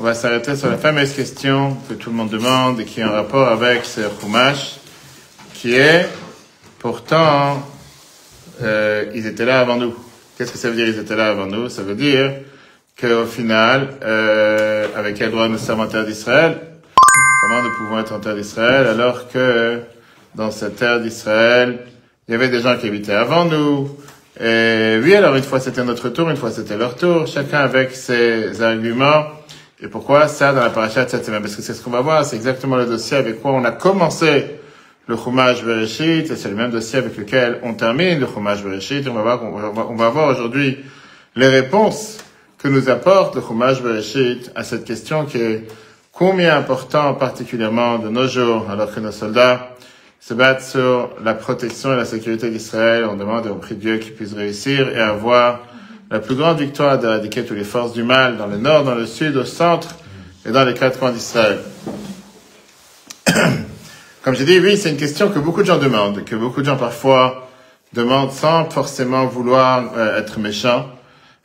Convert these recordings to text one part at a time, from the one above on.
va s'arrêter sur la fameuse question que tout le monde demande et qui est en rapport avec ce Chumash, qui est, pourtant, ils étaient là avant nous. Qu'est-ce que ça veut dire, ils étaient là avant nous? Ça veut dire qu'au final, avec quel droit nous sommes en terre d'Israël? Comment nous pouvons être en terre d'Israël alors que dans cette terre d'Israël, il y avait des gens qui habitaient avant nous? Et oui, alors une fois c'était notre tour, une fois c'était leur tour, chacun avec ses arguments. Et pourquoi ça dans la paracha de cette semaine? Parce que c'est ce qu'on va voir, c'est exactement le dossier avec quoi on a commencé le Chumash Bereshit, et c'est le même dossier avec lequel on termine le Chumash Bereshit. On va voir aujourd'hui les réponses que nous apporte le Chumash Bereshit à cette question qui est combien important particulièrement de nos jours, alors que nos soldats se battent sur la protection et la sécurité d'Israël. On demande et on prie Dieu qu'ils puissent réussir et avoir la plus grande victoire d'éradiquer toutes les forces du mal dans le nord, dans le sud, au centre et dans les quatre coins d'Israël. Comme j'ai dit, oui, c'est une question que beaucoup de gens demandent, que beaucoup de gens parfois demandent sans forcément vouloir être méchants,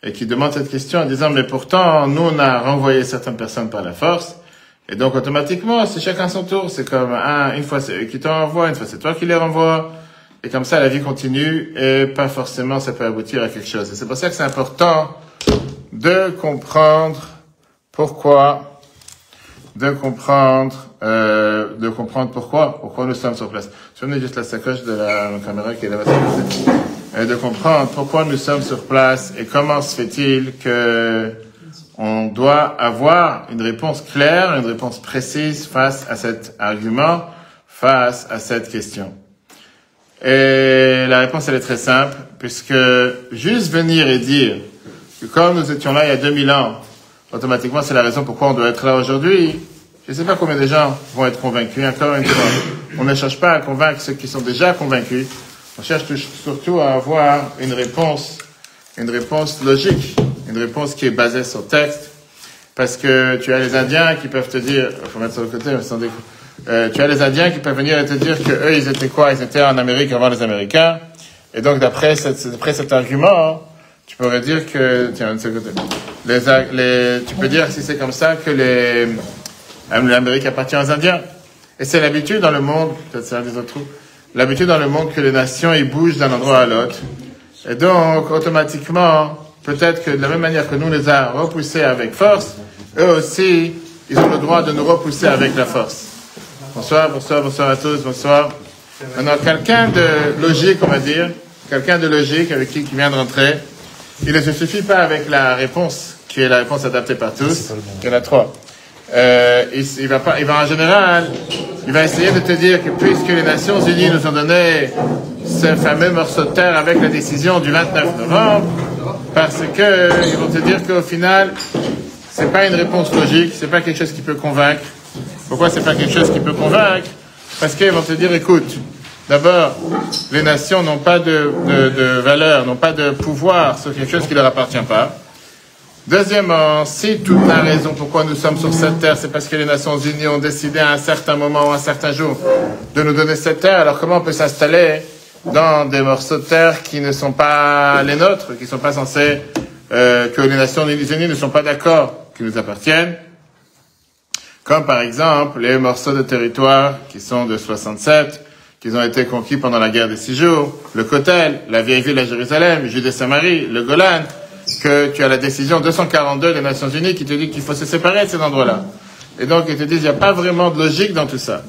et qui demandent cette question en disant, mais pourtant, nous, on a renvoyé certaines personnes par la force, et donc automatiquement, c'est chacun son tour, c'est comme, une fois c'est eux qui te renvoient, une fois c'est toi qui les renvoies, et comme ça, la vie continue, et pas forcément ça peut aboutir à quelque chose. Et c'est pour ça que c'est important de comprendre pourquoi pourquoi nous sommes sur place. Je vais juste la sacoche de la caméra qui est là-bas. De comprendre pourquoi nous sommes sur place et comment se fait-il que on doit avoir une réponse claire, une réponse précise face à cet argument, face à cette question. Et la réponse, elle est très simple, puisque juste venir et dire que comme nous étions là il y a 2000 ans, automatiquement, c'est la raison pourquoi on doit être là aujourd'hui. Je ne sais pas combien de gens vont être convaincus. Encore une fois, on ne cherche pas à convaincre ceux qui sont déjà convaincus. On cherche surtout à avoir une réponse logique, une réponse qui est basée sur le texte. Parce que tu as les Indiens qui peuvent te dire, faut mettre sur le côté, mais sans défaut. Tu as les Indiens qui peuvent venir et te dire que eux, ils étaient quoi? Ils étaient en Amérique avant les Américains. Et donc, d'après cet argument, tu pourrais dire que, tiens, de ce côté. Tu peux dire, si c'est comme ça, que l'Amérique appartient aux Indiens. Et c'est l'habitude dans le monde, peut-être c'est un des autres trous, l'habitude dans le monde que les nations, ils bougent d'un endroit à l'autre. Et donc, automatiquement, peut-être que de la même manière que nous les a repoussés avec force, eux aussi, ils ont le droit de nous repousser avec la force. Bonsoir à tous, bonsoir. Maintenant, quelqu'un de logique, on va dire, quelqu'un de logique avec qui vient de rentrer, il ne se suffit pas avec la réponse, qui est la réponse adaptée par tous. Il y en a trois. Il va en général, il va essayer de te dire que puisque les Nations Unies nous ont donné ce fameux morceau de terre avec la décision du 29 novembre, parce que ils vont te dire qu'au final, c'est pas une réponse logique, c'est pas quelque chose qui peut convaincre. Pourquoi c'est pas quelque chose qui peut convaincre? Parce qu'ils vont te dire, écoute, d'abord, les nations n'ont pas de valeur, n'ont pas de pouvoir sur quelque chose qui leur appartient pas. Deuxièmement, si toute la raison pourquoi nous sommes sur cette terre, c'est parce que les Nations Unies ont décidé à un certain moment ou à un certain jour de nous donner cette terre, alors comment on peut s'installer dans des morceaux de terre qui ne sont pas les nôtres, qui ne sont pas censés, que les Nations Unies ne sont pas d'accord qu'ils nous appartiennent? Comme par exemple les morceaux de territoire qui sont de 67, qui ont été conquis pendant la guerre des 6 jours, le Kotel, la vieille ville à Jérusalem, Judée-Samarie, le Golan, que tu as la décision 242 des Nations Unies qui te dit qu'il faut se séparer de ces endroits-là. Et donc, ils te disent qu'il n'y a pas vraiment de logique dans tout ça.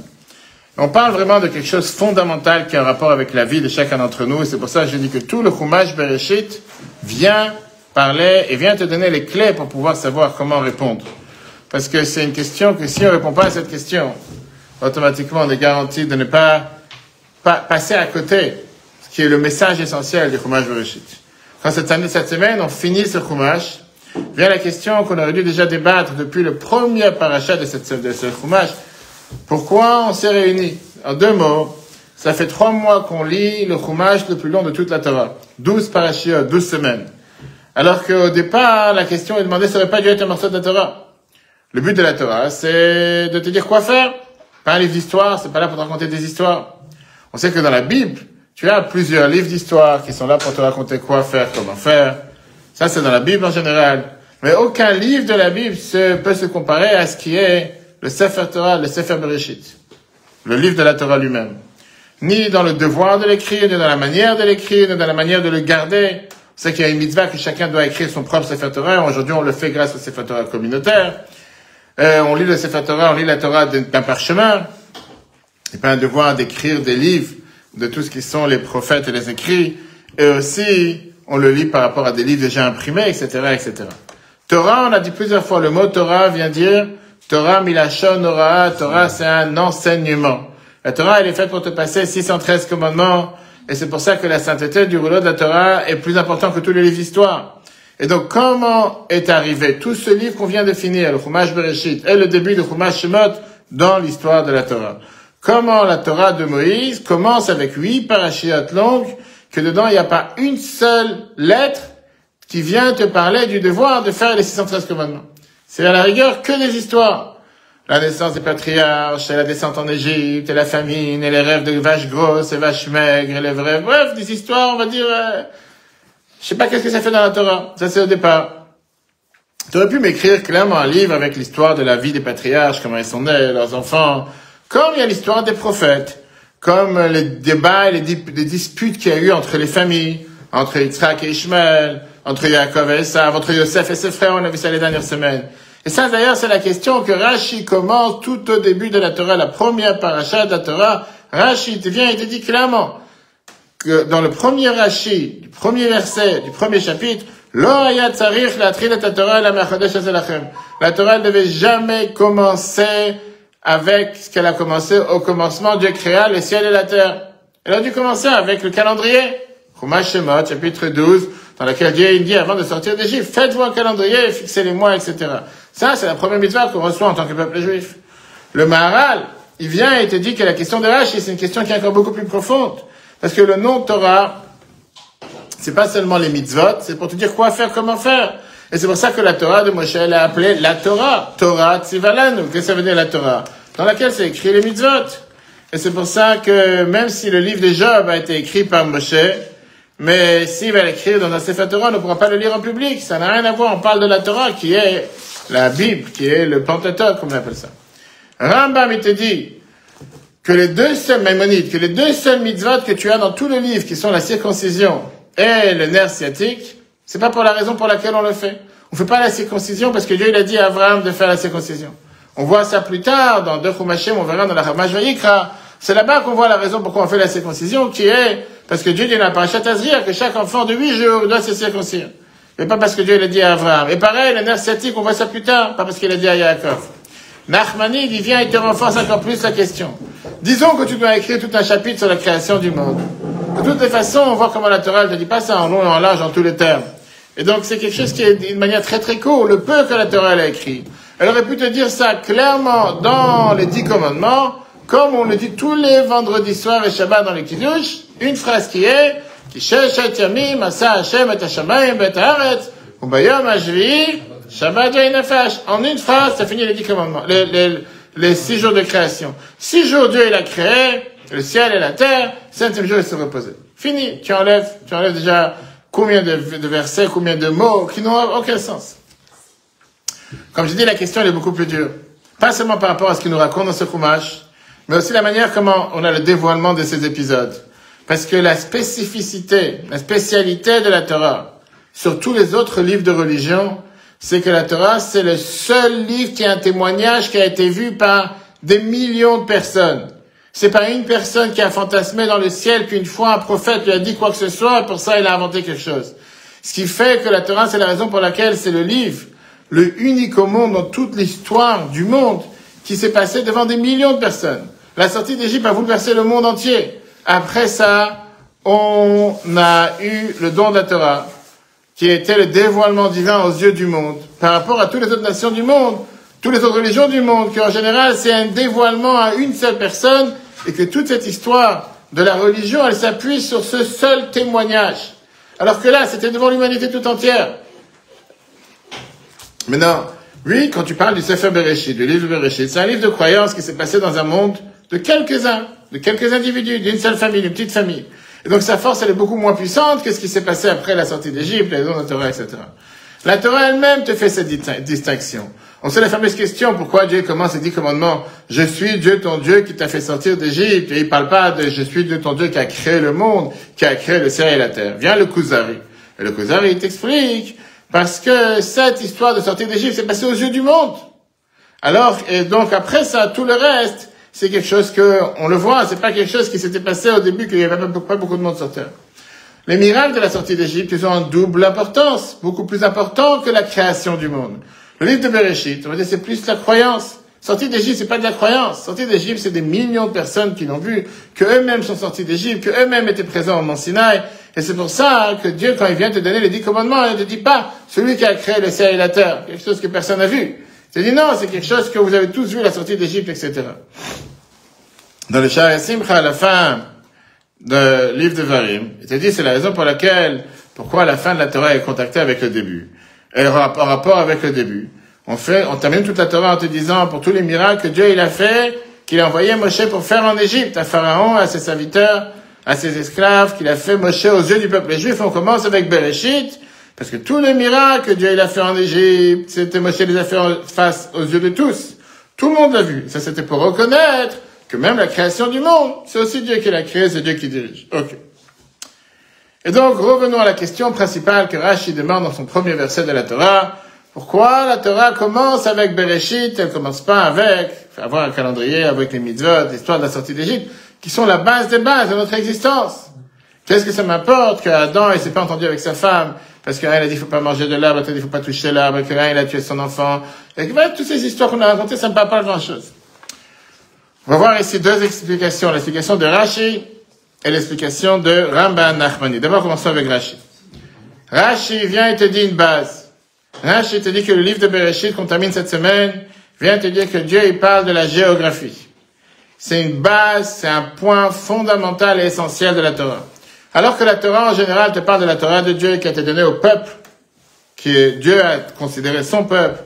On parle vraiment de quelque chose de fondamental qui a un rapport avec la vie de chacun d'entre nous, et c'est pour ça que je dis que tout le Chumash Bereshit vient parler et vient te donner les clés pour pouvoir savoir comment répondre. Parce que c'est une question que si on ne répond pas à cette question, automatiquement on est garanti de ne pas passer à côté, ce qui est le message essentiel du Chumash Bereshit. Quand cette semaine, on finit ce Chumash, vient la question qu'on aurait dû déjà débattre depuis le premier parachat de ce Chumash. Pourquoi on s'est réunis? En 2 mots, ça fait 3 mois qu'on lit le Chumash le plus long de toute la Torah. 12 parashiot, 12 semaines. Alors qu'au départ, la question est demandée, ça n'aurait pas dû être un morceau de la Torah. Le but de la Torah, c'est de te dire quoi faire. Pas un livre d'histoire, c'est pas là pour te raconter des histoires. On sait que dans la Bible, tu as plusieurs livres d'histoire qui sont là pour te raconter quoi faire, comment faire. Ça, c'est dans la Bible en général. Mais aucun livre de la Bible peut se comparer à ce qui est le Sefer Torah, le Sefer Bereshit, le livre de la Torah lui-même. Ni dans le devoir de l'écrire, ni dans la manière de l'écrire, ni dans la manière de le garder. C'est qu'il y a une mitzvah que chacun doit écrire son propre Sefer Torah. Aujourd'hui, on le fait grâce au Sefer Torah communautaire. On lit le Sefer Torah, on lit la Torah d'un parchemin. C'est pas un devoir d'écrire des livres de tout ce qui sont les prophètes et les écrits. Et aussi, on le lit par rapport à des livres déjà imprimés, etc., etc. Torah, on a dit plusieurs fois, le mot Torah vient dire Torah milachon Torah. Torah, c'est un enseignement. La Torah, elle est faite pour te passer 613 commandements. Et c'est pour ça que la sainteté du rouleau de la Torah est plus importante que tous les livres d'histoire. Et donc, comment est arrivé tout ce livre qu'on vient de finir, le Chumash Bereshit, et le début de Chumash Shemot, dans l'histoire de la Torah? Comment la Torah de Moïse commence avec 8 parashiot longues, que dedans, il n'y a pas une seule lettre qui vient te parler du devoir de faire les 613 commandements. C'est à la rigueur que des histoires. La naissance des patriarches, et la descente en Égypte, et la famine, et les rêves de vaches grosses et vaches maigres, et les rêves, bref, des histoires, on va dire, je sais pas qu'est-ce que ça fait dans la Torah. Ça, c'est au départ. Tu aurais pu m'écrire clairement un livre avec l'histoire de la vie des patriarches, comment ils sont nés, leurs enfants, comme il y a l'histoire des prophètes, comme les débats et les disputes qu'il y a eu entre les familles, entre Yitzhak et Ishmael, entre Yaakov et Esav, entre Yosef et ses frères, on a vu ça les dernières semaines. Et ça, d'ailleurs, c'est la question que Rashi commence tout au début de la Torah, la première paracha de la Torah. Rashi vient et te dit clairement que dans le premier Rashi, du premier verset, du premier chapitre, Lo hayat tzarich latchil et Torah la mechadesh azelachem. La Torah ne devait jamais commencer avec ce qu'elle a commencé au commencement. Dieu créa le ciel et la terre. Elle a dû commencer avec le calendrier. Chumash Shemot, chapitre 12, dans lequel Dieu dit avant de sortir d'Égypte, faites-vous un calendrier, fixez les mois, etc. Ça, c'est la première mitzvah qu'on reçoit en tant que peuple juif. Le Maharal, il vient et te dit que la question de Rashi, c'est une question qui est encore beaucoup plus profonde. Parce que le nom Torah, c'est pas seulement les mitzvot, c'est pour te dire quoi faire, comment faire. Et c'est pour ça que la Torah de Moshe, elle est appelée la Torah. Torah Tzivalanu. Qu'est-ce que ça veut dire la Torah? Dans laquelle c'est écrit les mitzvot. Et c'est pour ça que même si le livre de Job a été écrit par Moshe, mais s'il va l'écrire dans un Sefer Torah, on ne pourra pas le lire en public. Ça n'a rien à voir. On parle de la Torah qui est la Bible, qui est le Pentateuque, comme on appelle ça. Rambam, il te dit que les deux seuls Maïmonides, que les deux seuls mitzvot que tu as dans tout le livre, qui sont la circoncision et le nerf sciatique, c'est pas pour la raison pour laquelle on le fait. On fait pas la circoncision parce que Dieu, il a dit à Abraham de faire la circoncision. On voit ça plus tard, dans deux Chumashim, on verra dans la Hamash Vayikra. C'est là-bas qu'on voit la raison pourquoi on fait la circoncision, qui est parce que Dieu dit dans la Parashat Azriah que chaque enfant de 8 jours doit se circoncire. Mais pas parce que Dieu l'a dit à Abraham. Et pareil, le nerf sciatique, on voit ça plus tard, pas parce qu'il a dit à Yaakov. Nachmanide, il vient et te renforce encore plus la question. Disons que tu dois écrire tout un chapitre sur la création du monde. De toutes les façons, on voit comment la Torah ne te dit pas ça en long et en large, en tous les termes. Et donc, c'est quelque chose qui est d'une manière très très courte, le peu que la Torah elle a écrit. Elle aurait pu te dire ça clairement dans les 10 commandements, comme on le dit tous les vendredis soirs et Shabbat dans les Kiddush, une phrase qui est Ki sheshet yamim asa Hashem et hashamayim bet haaretz ubayom hashvi'i Shabbat ve'inafesh. En une phrase, ça finit les 10 commandements, les 6 jours de création. 6 jours Dieu il a créé le ciel et la terre, 7e jour il se reposait. Fini. Tu enlèves déjà combien de versets, combien de mots qui n'ont aucun sens. Comme je dis, la question elle est beaucoup plus dure. Pas seulement par rapport à ce qu'il nous raconte dans ce Chumash, mais aussi la manière comment on a le dévoilement de ces épisodes. Parce que la spécificité, la spécialité de la Torah, sur tous les autres livres de religion, c'est que la Torah, c'est le seul livre qui a un témoignage qui a été vu par des millions de personnes. C'est pas une personne qui a fantasmé dans le ciel, puis une fois un prophète lui a dit quoi que ce soit, et pour ça il a inventé quelque chose. Ce qui fait que la Torah, c'est la raison pour laquelle c'est le livre, le unique au monde dans toute l'histoire du monde, qui s'est passé devant des millions de personnes. La sortie d'Égypte a bouleversé le monde entier. Après ça, on a eu le don de la Torah, qui était le dévoilement divin aux yeux du monde, par rapport à toutes les autres nations du monde, toutes les autres religions du monde, qui en général, c'est un dévoilement à une seule personne, et que toute cette histoire de la religion, elle s'appuie sur ce seul témoignage. Alors que là, c'était devant l'humanité tout entière. Maintenant, oui, quand tu parles du Sefer Bereshit, du livre Bereshit, c'est un livre de croyance qui s'est passé dans un monde de quelques individus, d'une seule famille, d'une petite famille. Et donc sa force, elle est beaucoup moins puissante que ce qui s'est passé après la sortie d'Égypte, les dons de la Torah, etc. La Torah elle-même te fait cette distinction. On sait la fameuse question, pourquoi Dieu commence les 10 commandements? Je suis Dieu ton Dieu qui t'a fait sortir d'Égypte. Et il parle pas de je suis Dieu ton Dieu qui a créé le monde, qui a créé le ciel et la terre. Vient le Kuzari. Et le Kuzari, il t'explique, parce que cette histoire de sortir d'Égypte s'est passée aux yeux du monde. Alors, et donc après ça, tout le reste, c'est quelque chose que, on le voit, c'est pas quelque chose qui s'était passé au début, qu'il y avait pas beaucoup de monde sur terre. Les miracles de la sortie d'Égypte, ils ont une double importance, beaucoup plus important que la création du monde. Le livre de Bereshit, on va dire, c'est plus la croyance. Sortie d'Égypte, c'est pas de la croyance. Sortie d'Égypte, c'est des millions de personnes qui l'ont vu, que eux-mêmes sont sortis d'Égypte, que eux-mêmes étaient présents au Mont Sinaï. Et c'est pour ça que Dieu, quand il vient te donner les 10 commandements, il ne te dit pas celui qui a créé le ciel et la terre, quelque chose que personne n'a vu. Il te dit non, c'est quelque chose que vous avez tous vu, la sortie d'Égypte, etc. Dans le Sha'ar Simcha, à la fin de livre de Varim, il te dit c'est la raison pour laquelle, pourquoi la fin de la Torah est contactée avec le début. Et en rapport avec le début. On termine toute la Torah en te disant, pour tous les miracles que Dieu, il a fait, qu'il a envoyé Moshe pour faire en Égypte, à Pharaon, à ses serviteurs, à ses esclaves, qu'il a fait Moshe aux yeux du peuple juif. On commence avec Bereshit, parce que tous les miracles que Dieu, il a fait en Égypte, c'était Moshe les a fait face aux yeux de tous. Tout le monde l'a vu. Ça, c'était pour reconnaître que même la création du monde, c'est aussi Dieu qui l'a créé, c'est Dieu qui dirige. Ok. Et donc, revenons à la question principale que Rashi demande dans son premier verset de la Torah. Pourquoi la Torah commence avec Bereshit, elle commence pas avec, avoir un calendrier, avec les mitzvot, l'histoire de la sortie d'Égypte, qui sont la base des bases de notre existence? Qu'est-ce que ça m'importe qu'Adam, il s'est pas entendu avec sa femme, parce qu'un, il a dit, il faut pas manger de l'arbre, l'autre, il faut pas toucher l'arbre, qu'un, il a tué son enfant. Et toutes ces histoires qu'on a racontées, ça me parle pas de grand chose. On va voir ici deux explications. L'explication de Rashi et l'explication de Ramban Nachmani. D'abord, commençons avec Rashi. Rashi vient et te dit une base. Rashi te dit que le livre de Bereshit qu'on termine cette semaine vient te dire que Dieu, il parle de la géographie. C'est une base, c'est un point fondamental et essentiel de la Torah. Alors que la Torah, en général, te parle de la Torah de Dieu qui a été donnée au peuple, que Dieu a considéré son peuple.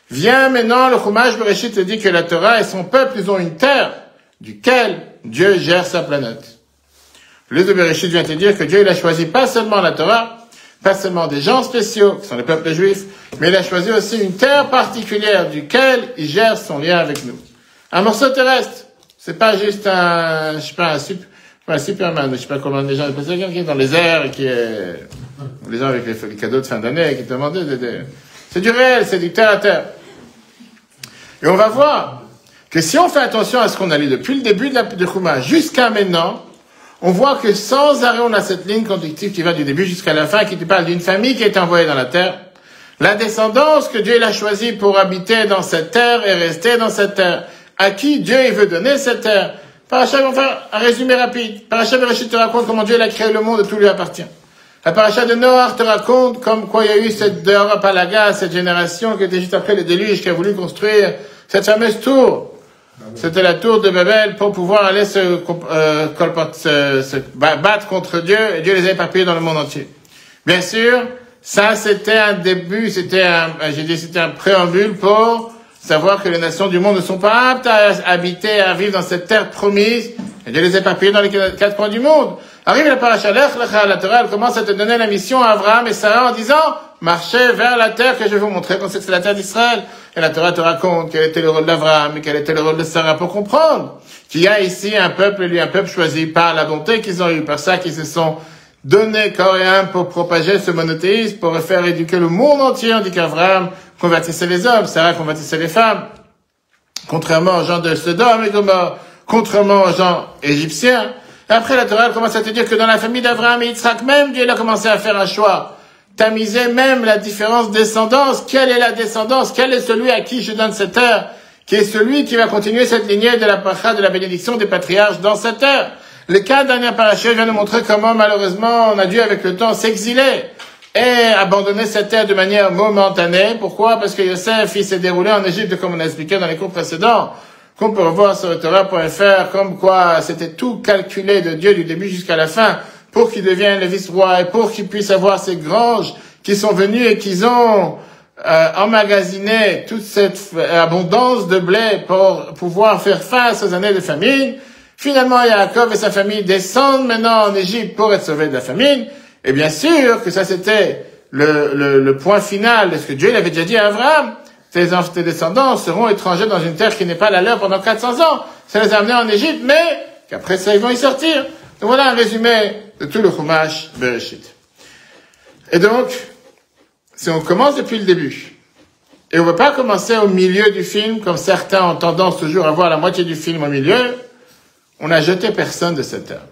Vient maintenant, le Chumash Bereshit te dit que la Torah et son peuple, ils ont une terre duquel Dieu gère sa planète. Le livre de Bereshit vient te dire que Dieu, il a choisi pas seulement la Torah, pas seulement des gens spéciaux, qui sont les peuples juifs, mais il a choisi aussi une terre particulière duquel il gère son lien avec nous. Un morceau terrestre. C'est pas juste un, je sais pas, un Superman, je sais pas comment les gens, c'est quelqu'un qui est dans les airs et qui est, les gens avec les cadeaux de fin d'année, qui te demandaient c'est du réel, c'est du terre à terre. Et on va voir que si on fait attention à ce qu'on a lu depuis le début de Chumash jusqu'à maintenant, on voit que sans arrêt, on a cette ligne conductive qui va du début jusqu'à la fin, qui te parle d'une famille qui est envoyée dans la terre. La descendance que Dieu il a choisie pour habiter dans cette terre et rester dans cette terre. À qui Dieu il veut donner cette terre. Paracha, on va faire un résumé rapide. Paracha Bereshit te raconte comment Dieu il a créé le monde et tout lui appartient. La paracha de Noach te raconte comme quoi il y a eu cette Deora Palaga, cette génération qui était juste après le déluge, qui a voulu construire cette fameuse tour. C'était la tour de Babel pour pouvoir aller se battre contre Dieu, et Dieu les avait éparpillés dans le monde entier. Bien sûr, ça c'était un début, c'était un préambule pour savoir que les nations du monde ne sont pas aptes à habiter, à vivre dans cette terre promise, et Dieu les a éparpillés dans les 4 coins du monde. Arrive la paracha Lech Lecha, la Torah, elle commence à te donner la mission à Abraham et Sarah en disant, marchez vers la terre que je vais vous montrer, qu'on sait que c'est la terre d'Israël. Et la Torah te raconte quel était le rôle d'Abraham et quel était le rôle de Sarah pour comprendre qu'il y a ici un peuple choisi par la bonté qu'ils ont eu, par ça qu'ils se sont donnés corps et âme pour propager ce monothéisme, pour faire éduquer le monde entier. On dit qu'Abraham convertissait les hommes, Sarah convertissait les femmes. Contrairement aux gens de Sodome et Gomorrhe, contrairement aux gens égyptiens. Et après, la Torah commence à te dire que dans la famille d'Abraham et Yitzhak, même Dieu il a commencé à faire un choix. Tamiser même la différence de descendance. Quelle est la descendance? Quel est celui à qui je donne cette terre? Qui est celui qui va continuer cette lignée de la paracha, de la bénédiction des patriarches dans cette terre? Le cas dernier paracha vient nous montrer comment, malheureusement, on a dû, avec le temps, s'exiler et abandonner cette terre de manière momentanée. Pourquoi? Parce que Yosef, il s'est déroulé en Égypte, comme on a expliqué dans les cours précédents, qu'on peut revoir sur Torah.fr, comme quoi c'était tout calculé de Dieu du début jusqu'à la fin, pour qu'il devienne le vice-roi et pour qu'il puisse avoir ces granges qui sont venues et qu'ils ont emmagasiné toute cette abondance de blé pour pouvoir faire face aux années de famine. Finalement, Yaakov et sa famille descendent maintenant en Égypte pour être sauvés de la famine. Et bien sûr que ça c'était le point final de ce que Dieu il avait déjà dit à Abraham. Tes descendants seront étrangers dans une terre qui n'est pas la leur pendant 400 ans. Ça les a amenés en Égypte, mais qu'après ça, ils vont y sortir. Donc voilà un résumé de tout le Chumash Bereshit. Et donc, si on commence depuis le début, et on ne veut pas commencer au milieu du film, comme certains ont tendance toujours à voir la moitié du film au milieu, on n'a jeté personne de cette terre.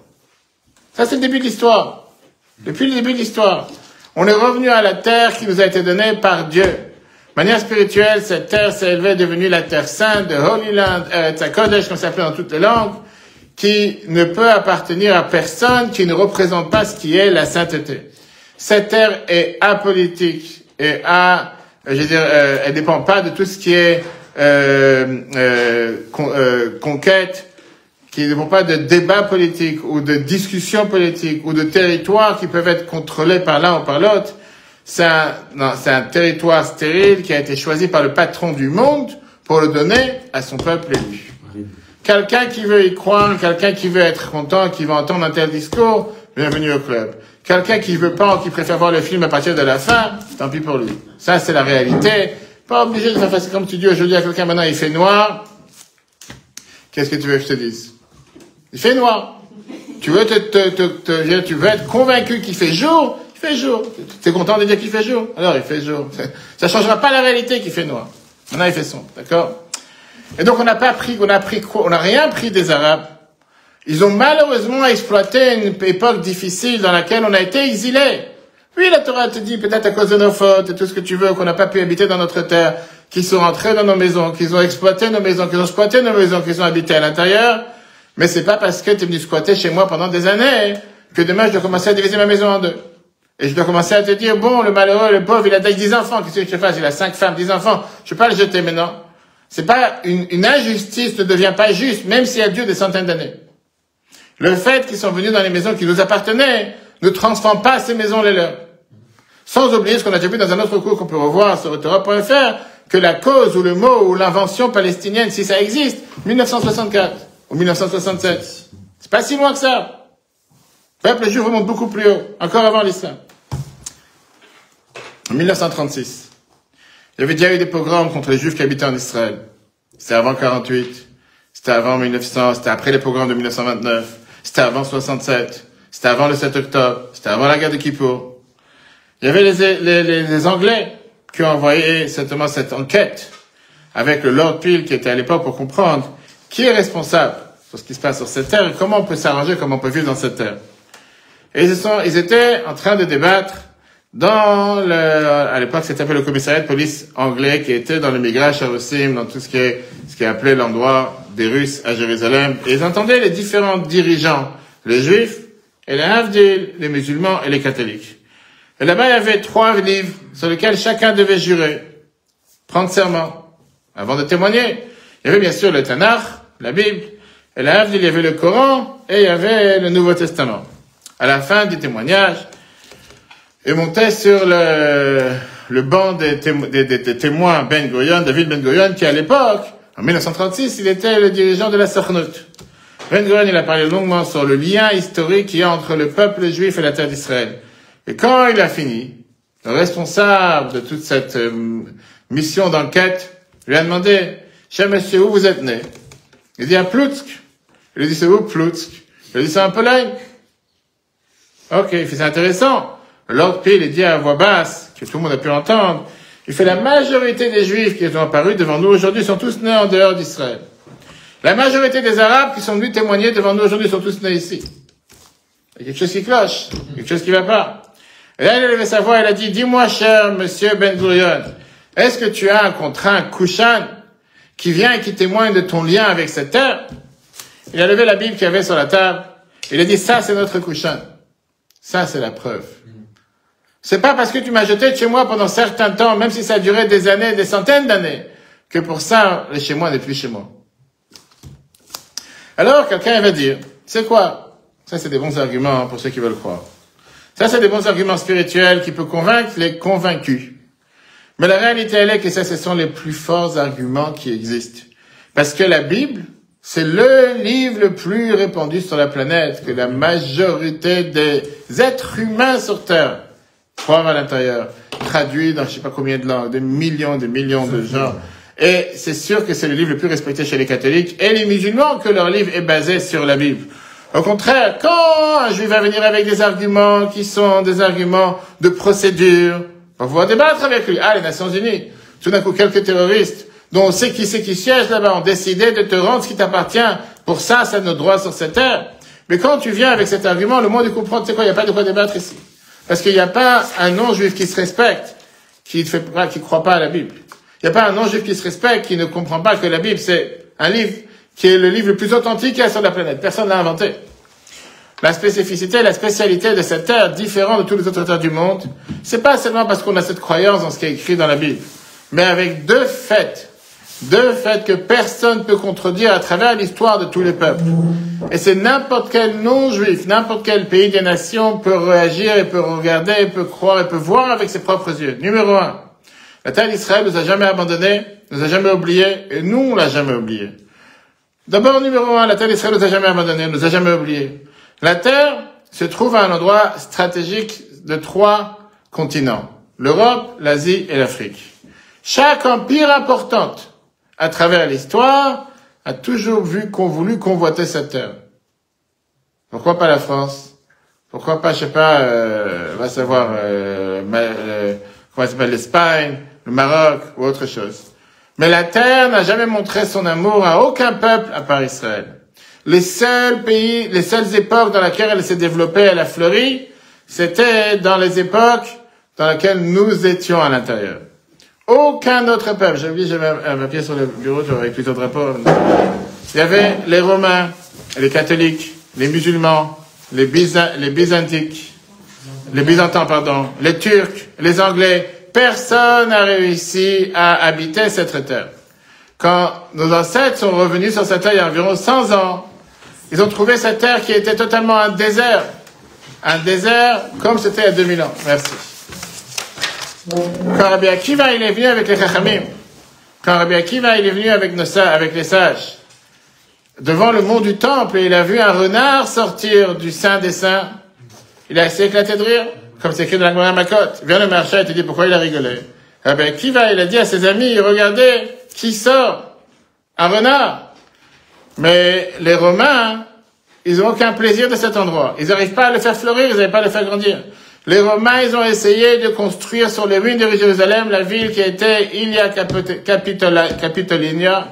Ça, c'est le début de l'histoire. Depuis le début de l'histoire. On est revenu à la terre qui nous a été donnée par Dieu. De manière spirituelle, cette terre s'est élevée, devenue la terre sainte de Holy Land, Eretz HaKodesh, comme ça s'appelle dans toutes les langues, qui ne peut appartenir à personne qui ne représente pas ce qui est la sainteté. Cette terre est apolitique et elle dépend pas de tout ce qui est conquête, qui ne dépend pas de débat politique ou de discussion politique ou de territoires qui peuvent être contrôlés par l'un ou par l'autre. C'est un territoire stérile qui a été choisi par le patron du monde pour le donner à son peuple élu. Quelqu'un qui veut y croire, quelqu'un qui veut être content, qui veut entendre un tel discours, bienvenue au club. Quelqu'un qui veut pas ou qui préfère voir le film à partir de la fin, tant pis pour lui. Ça, c'est la réalité. Pas obligé de faire facile comme tu dis aujourd'hui à quelqu'un, maintenant il fait noir. Qu'est-ce que tu veux que je te dise? Il fait noir. Tu veux tu veux être convaincu qu'il fait jour? Il fait jour. T'es content de dire qu'il fait jour? Alors, il fait jour. Ça changera pas la réalité qu'il fait noir. Maintenant, il fait sombre. D'accord? Et donc, on n'a rien pris des Arabes. Ils ont malheureusement exploité une époque difficile dans laquelle on a été exilés. Oui, la Torah te dit, peut-être à cause de nos fautes et tout ce que tu veux, qu'on n'a pas pu habiter dans notre terre, qu'ils sont rentrés dans nos maisons, qu'ils ont exploité nos maisons, qu'ils ont squatté nos maisons, qu'ils ont habité à l'intérieur. Mais c'est pas parce que tu es venu squatter chez moi pendant des années que demain je dois commencer à diviser ma maison en deux. Et je dois commencer à te dire, bon, le malheureux, le pauvre, il a 10 enfants, qu'est-ce que je fasse? Il a 5 femmes, 10 enfants. Je peux pas le jeter maintenant. C'est pas, une injustice ne devient pas juste, même s'il y a Dieu des centaines d'années. Le fait qu'ils sont venus dans les maisons qui nous appartenaient ne transforme pas ces maisons les leurs. Sans oublier ce qu'on a déjà vu dans un autre cours qu'on peut revoir sur Torah.fr, que la cause ou le mot ou l'invention palestinienne, si ça existe, 1964 ou 1967. C'est pas si loin que ça. Le peuple juif remonte beaucoup plus haut, encore avant l'islam. En 1936, il y avait déjà eu des pogroms contre les juifs qui habitaient en Israël. C'était avant 48, c'était avant 1900, c'était après les pogroms de 1929, c'était avant 67, c'était avant le 7 octobre, c'était avant la guerre de Kippour. Il y avait les Anglais qui ont envoyé certainement cette enquête avec le Lord Peel qui était à l'époque pour comprendre qui est responsable pour ce qui se passe sur cette terre et comment on peut s'arranger, comment on peut vivre dans cette terre. Et ils étaient en train de débattre à l'époque, c'était appelé le commissariat de police anglais qui était dans le Migrash Harussim, dans tout ce qui est appelé l'endroit des Russes à Jérusalem. Et ils entendaient les différents dirigeants, les Juifs, et les Havdil, les musulmans et les catholiques. Et là-bas, il y avait 3 livres sur lesquels chacun devait jurer, prendre serment, avant de témoigner. Il y avait bien sûr le Tanakh, la Bible, et la Havdil, il y avait le Coran, et il y avait le Nouveau Testament. À la fin du témoignage, il montait sur le banc des témoins Ben Gurion, David Ben Gurion, qui à l'époque, en 1936, il était le dirigeant de la Sornout. Ben Gurion, il a parlé longuement sur le lien historique qu'il y a entre le peuple juif et la terre d'Israël. Et quand il a fini, le responsable de toute cette mission d'enquête lui a demandé, « Cher monsieur, où vous êtes né ?» Il dit, « À Ploutsk. » Il lui dit, « C'est où Ploutsk ?» Il lui dit, « C'est en Pologne. » Ok, c'est intéressant. Lord Peel, il dit à voix basse, que tout le monde a pu entendre, il fait la majorité des Juifs qui sont apparus devant nous aujourd'hui sont tous nés en dehors d'Israël. La majorité des Arabes qui sont venus témoigner devant nous aujourd'hui sont tous nés ici. Il y a quelque chose qui cloche, quelque chose qui va pas. Et là, il a levé sa voix, il a dit, dis-moi, cher monsieur Ben Gurion, est-ce que tu as un contrat, un Kushan, qui vient et qui témoigne de ton lien avec cette terre? Il a levé la Bible qu'il y avait sur la table, il a dit, ça c'est notre Kushan. Ça c'est la preuve. C'est pas parce que tu m'as jeté de chez moi pendant certains temps, même si ça a duré des années, des centaines d'années, que pour ça, le chez moi n'est plus chez moi. Alors, quelqu'un va dire, c'est quoi? Ça, c'est des bons arguments pour ceux qui veulent croire. Ça, c'est des bons arguments spirituels qui peuvent convaincre les convaincus. Mais la réalité, elle est que ça, ce sont les plus forts arguments qui existent. Parce que la Bible, c'est le livre le plus répandu sur la planète, que la majorité des êtres humains sur Terre croire à l'intérieur, traduit dans je sais pas combien de langues, des millions de gens. Et c'est sûr que c'est le livre le plus respecté chez les catholiques et les musulmans que leur livre est basé sur la Bible. Au contraire, quand un juif va venir avec des arguments qui sont des arguments de procédure, on va pouvoir débattre avec lui. Ah, les Nations Unies. Tout d'un coup, quelques terroristes, dont on sait qui c'est qui siège là-bas, ont décidé de te rendre ce qui t'appartient. Pour ça, c'est notre droit sur cette terre. Mais quand tu viens avec cet argument, le monde comprend, tu sais quoi, il n'y a pas de quoi débattre ici. Parce qu'il n'y a pas un non-juif qui se respecte, qui croit pas à la Bible. Il n'y a pas un non-juif qui se respecte, qui ne comprend pas que la Bible, c'est un livre qui est le livre le plus authentique qu'il y a sur la planète. Personne ne l'a inventé. La spécificité, la spécialité de cette terre, différente de tous les autres terres du monde, c'est pas seulement parce qu'on a cette croyance dans ce qui est écrit dans la Bible, mais avec deux faits que personne ne peut contredire à travers l'histoire de tous les peuples. Et c'est n'importe quel non-juif, n'importe quel pays des nations peut réagir et peut regarder, et peut croire et peut voir avec ses propres yeux. Numéro 1. La terre d'Israël nous a jamais abandonnés, nous a jamais oubliés, et nous, on l'a jamais oublié. D'abord, numéro 1, la terre d'Israël nous a jamais abandonnés, nous a jamais oubliés. La terre se trouve à un endroit stratégique de 3 continents. L'Europe, l'Asie et l'Afrique. Chaque empire important, à travers l'histoire, a toujours voulu convoiter cette terre. Pourquoi pas la France? Pourquoi pas, je sais pas, va savoir, comment ça s'appelle, l'Espagne, le Maroc ou autre chose. Mais la terre n'a jamais montré son amour à aucun peuple à part Israël. Les seuls pays, les seules époques dans lesquelles elle s'est développée, elle a fleuri, c'était dans les époques dans lesquelles nous étions à l'intérieur. Aucun autre peuple, j'ai oublié, j'avais un papier sur le bureau, j'aurais plusieurs drapeaux. Il y avait les Romains, les catholiques, les musulmans, les Byzantins, les Turcs, les Anglais. Personne n'a réussi à habiter cette terre. Quand nos ancêtres sont revenus sur cette terre il y a environ 100 ans, ils ont trouvé cette terre qui était totalement un désert. Un désert comme c'était il y a 2000 ans. Merci. Quand Rabbi Akiva il est venu avec les Chachamim, quand Rabbi Akiva il est venu avec les sages, devant le mont du temple, et il a vu un renard sortir du Saint des Saints, il a essayé éclaté de rire, comme c'est écrit dans la Gemara Makot. Il vient le marché et te dit pourquoi il a rigolé. Rabbi Akiva il a dit à ses amis, regardez, qui sort? Un renard. Mais les Romains, ils n'ont aucun plaisir de cet endroit. Ils n'arrivent pas à le faire fleurir, ils n'arrivent pas à le faire grandir. Les Romains, ils ont essayé de construire sur les ruines de Jérusalem la ville qui était Ilia Capitolinia.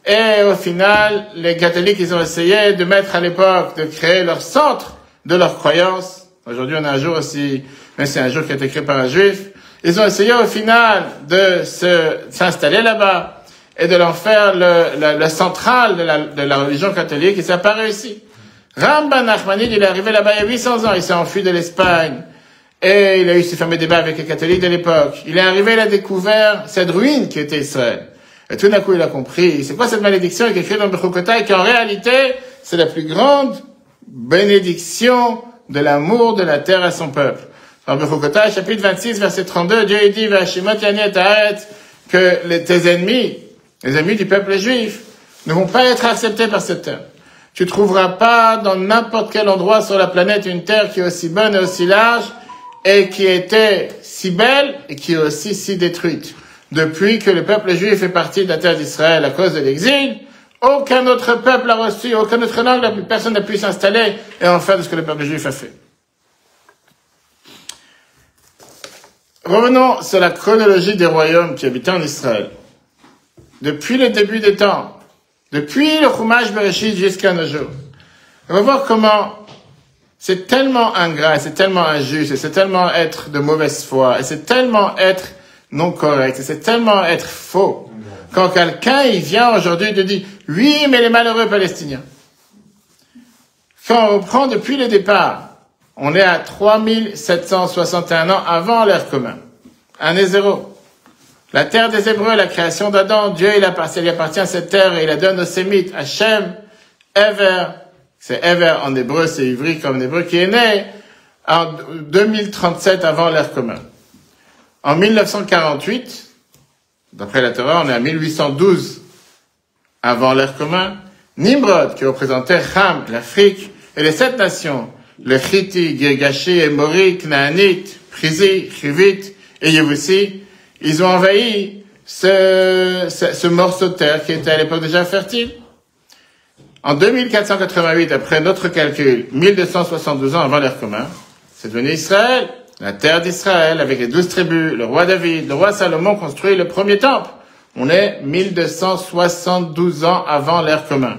Et au final, les catholiques, ils ont essayé de mettre à l'époque, de créer leur centre de leur croyance. Aujourd'hui, on a un jour aussi, mais c'est un jour qui a été créé par un juif. Ils ont essayé au final de s'installer là-bas et de leur faire la centrale de la religion catholique, et ça n'a pas réussi. Ramban Nachmanide, il est arrivé là-bas il y a 800 ans, il s'est enfui de l'Espagne, et il a eu ses fameux débats avec les catholiques de l'époque. Il est arrivé, il a découvert cette ruine qui était Israël. Et tout d'un coup, il a compris, c'est quoi cette malédiction qui est écrite dans Bechukotai, qu'en réalité, c'est la plus grande bénédiction de l'amour de la terre à son peuple. Dans Bechukotai, chapitre 26, verset 32, Dieu dit, Vashimot Yanet Haaretz, que tes ennemis, les ennemis du peuple juif, ne vont pas être acceptés par cette terre. Tu trouveras pas dans n'importe quel endroit sur la planète une terre qui est aussi bonne et aussi large, et qui était si belle, et qui est aussi si détruite. Depuis que le peuple juif fait partie de la terre d'Israël à cause de l'exil, aucun autre peuple l'a reçu, aucune autre langue, personne n'a pu s'installer et en faire de ce que le peuple juif a fait. Revenons sur la chronologie des royaumes qui habitaient en Israël. Depuis le début des temps, depuis le Chumash Bereshit jusqu'à nos jours, on va voir comment c'est tellement ingrat, c'est tellement injuste, et c'est tellement être de mauvaise foi, et c'est tellement être non correct, et c'est tellement être faux. Quand quelqu'un, il vient aujourd'hui et te dit, oui, mais les malheureux Palestiniens. Quand on reprend depuis le départ, on est à 3761 ans avant l'ère commune. Année 0. La terre des Hébreux, la création d'Adam, Dieu, il appartient à cette terre et il la donne aux Sémites, Hachem, Ever, c'est Ever en hébreu, c'est ivri comme en hébreu, qui est né en 2037 avant l'ère commune. En 1948, d'après la Torah, on est à 1812 avant l'ère commune, Nimrod, qui représentait Ham, l'Afrique, et les 7 nations, le Chiti, Girgashi, Émori, Knaanite, Prizi, Chivit et Yévoussi, ils ont envahi ce morceau de terre qui était à l'époque déjà fertile. En 2488, après notre calcul, 1272 ans avant l'ère commune, c'est devenu Israël, la terre d'Israël, avec les 12 tribus, le roi David, le roi Salomon construit le premier temple. On est 1272 ans avant l'ère commune.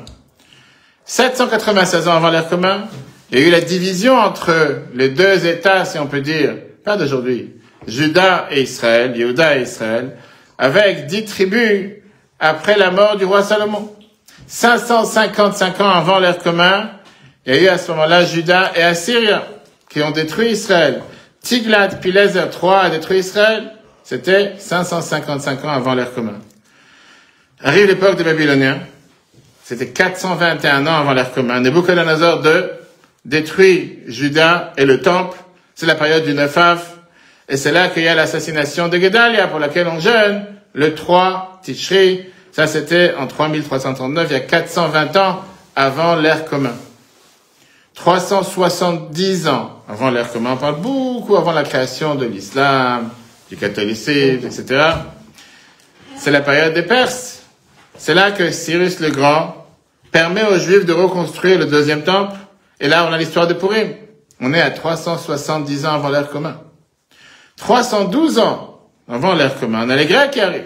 796 ans avant l'ère commune, il y a eu la division entre les deux États, si on peut dire, pas d'aujourd'hui, Juda et Israël, Yehuda et Israël, avec 10 tribus après la mort du roi Salomon. 555 ans avant l'ère commune, il y a eu à ce moment-là Juda et Assyria qui ont détruit Israël. Tiglath-Pileser III a détruit Israël. C'était 555 ans avant l'ère commune. Arrive l'époque des Babyloniens. C'était 421 ans avant l'ère commune. Nebuchadnezzar II détruit Juda et le temple. C'est la période du 9 Av. Et c'est là qu'il y a l'assassination de Gedalia, pour laquelle on jeûne le 3 Tishri. Ça, c'était en 3339, il y a 420 ans avant l'ère commune. 370 ans avant l'ère commune. On parle beaucoup avant la création de l'islam, du catholicisme, etc. C'est la période des Perses. C'est là que Cyrus le Grand permet aux Juifs de reconstruire le deuxième temple. Et là, on a l'histoire de Purim. On est à 370 ans avant l'ère commune. 312 ans avant l'ère commune. On a les Grecs qui arrivent.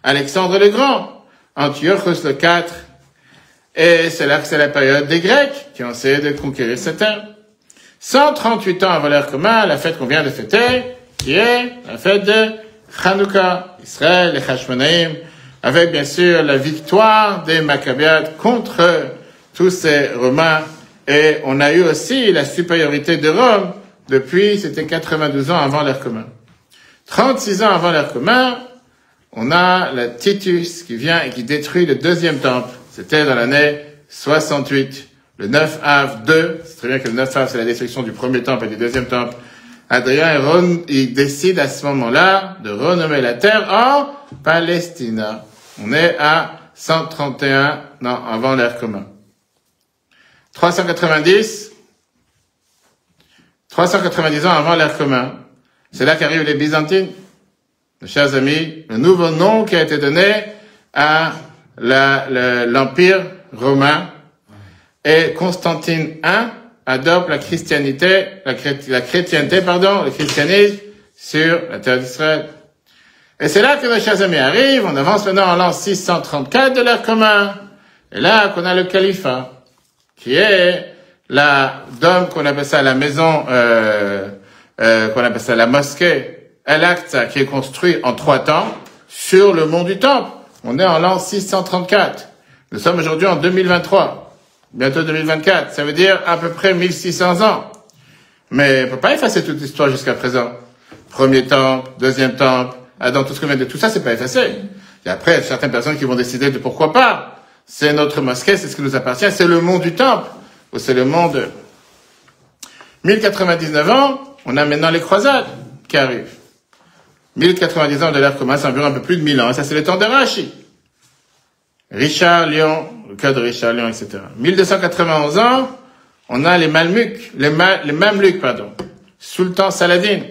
Alexandre le Grand, Antiochos le IV, et c'est là que c'est la période des Grecs qui ont essayé de conquérir cette terre. 138 ans avant l'ère commune, la fête qu'on vient de fêter, qui est la fête de Hanouka, Israël, les Hashmonaïm, avec bien sûr la victoire des Maccabéites contre tous ces Romains, et on a eu aussi la supériorité de Rome depuis, c'était 92 ans avant l'ère commune. 36 ans avant l'ère commune, on a la Titus qui vient et qui détruit le deuxième temple. C'était dans l'année 68. Le 9 Av 2, c'est très bien que le 9 Av c'est la destruction du premier temple et du deuxième temple. Adrien il décide à ce moment-là de renommer la terre en Palestina. On est à 131 ans avant l'ère commune. 390 ans avant l'ère commune. C'est là qu'arrivent les Byzantines. Mes chers amis, le nouveau nom qui a été donné à l'Empire romain, et Constantine I adopte la chrétienté, le christianisme sur la terre d'Israël. Et c'est là que nos chers amis arrivent. On avance maintenant en l'an 634 de l'ère commune. Et là qu'on a le califat, qui est la dôme qu'on appelle ça la maison, qu'on appelle ça la mosquée, Al-Aqsa, qui est construit en 3 temps sur le mont du Temple. On est en l'an 634. Nous sommes aujourd'hui en 2023. Bientôt 2024. Ça veut dire à peu près 1600 ans. Mais on peut pas effacer toute l'histoire jusqu'à présent. Premier temple, deuxième temple, Adam, tout ce qu'on vient de tout ça, c'est pas effacé. Et après, il y a certaines personnes qui vont décider de pourquoi pas. C'est notre mosquée, c'est ce qui nous appartient, c'est le mont du Temple. Ou c'est le mont de 1099 ans, on a maintenant les croisades qui arrivent. 1090 ans de l'ère commune, c'est environ un peu plus de 1000 ans. Et ça, c'est le temps de Rachi. Richard Lyon, le cas de Richard Lyon, etc. 1291 ans, on a les Mameluks, Sultan Saladin,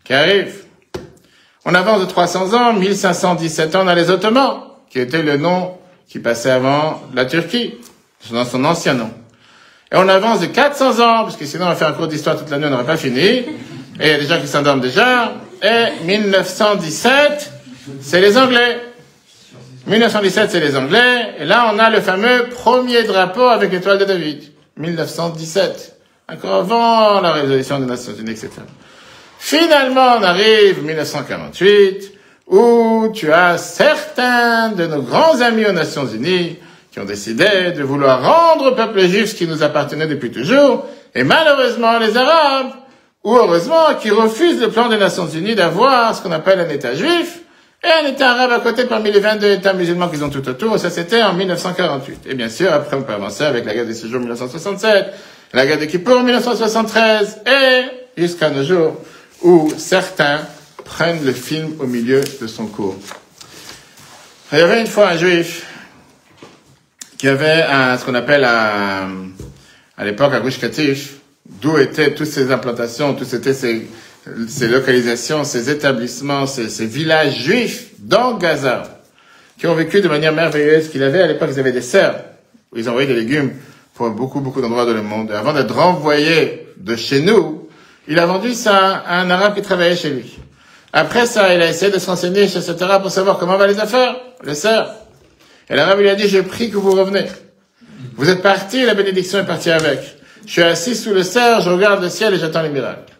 qui arrivent. On avance de 300 ans, 1517 ans, on a les Ottomans, qui était le nom qui passait avant la Turquie, dans son ancien nom. Et on avance de 400 ans, parce que sinon on va faire un cours d'histoire toute l'année, on n'aurait pas fini. Et il y a des gens qui s'endorment déjà. Et 1917, c'est les Anglais. 1917, c'est les Anglais. Et là, on a le fameux premier drapeau avec l'étoile de David. 1917. Encore avant la résolution des Nations Unies, etc. Finalement, on arrive 1948, où tu as certains de nos grands amis aux Nations Unies qui ont décidé de vouloir rendre au peuple juif ce qui nous appartenait depuis toujours. Et malheureusement, les Arabes, ou heureusement, qui refusent le plan des Nations Unies d'avoir ce qu'on appelle un État juif et un État arabe à côté parmi les 22 États musulmans qu'ils ont tout autour. Et ça, c'était en 1948. Et bien sûr, après, on peut avancer avec la guerre des 6 jours 1967, la guerre de Kippour 1973, et jusqu'à nos jours, où certains prennent le film au milieu de son cours. Il y avait une fois un juif qui avait ce qu'on appelle à l'époque à Gush Katif, d'où étaient toutes ces implantations, toutes étaient ces localisations, ces établissements, ces villages juifs dans Gaza, qui ont vécu de manière merveilleuse, qu'il avait à l'époque, ils avaient des serres, où ils envoyaient des légumes pour beaucoup d'endroits dans le monde. Et avant d'être renvoyé de chez nous, il a vendu ça à un arabe qui travaillait chez lui. Après ça, il a essayé de se renseigner chez cet arabe pour savoir comment va les affaires, les serres. Et l'arabe lui a dit, je prie que vous revenez. Vous êtes parti, la bénédiction est partie avec. Je suis assis sous le cerf, je regarde le ciel et j'attends les miracles.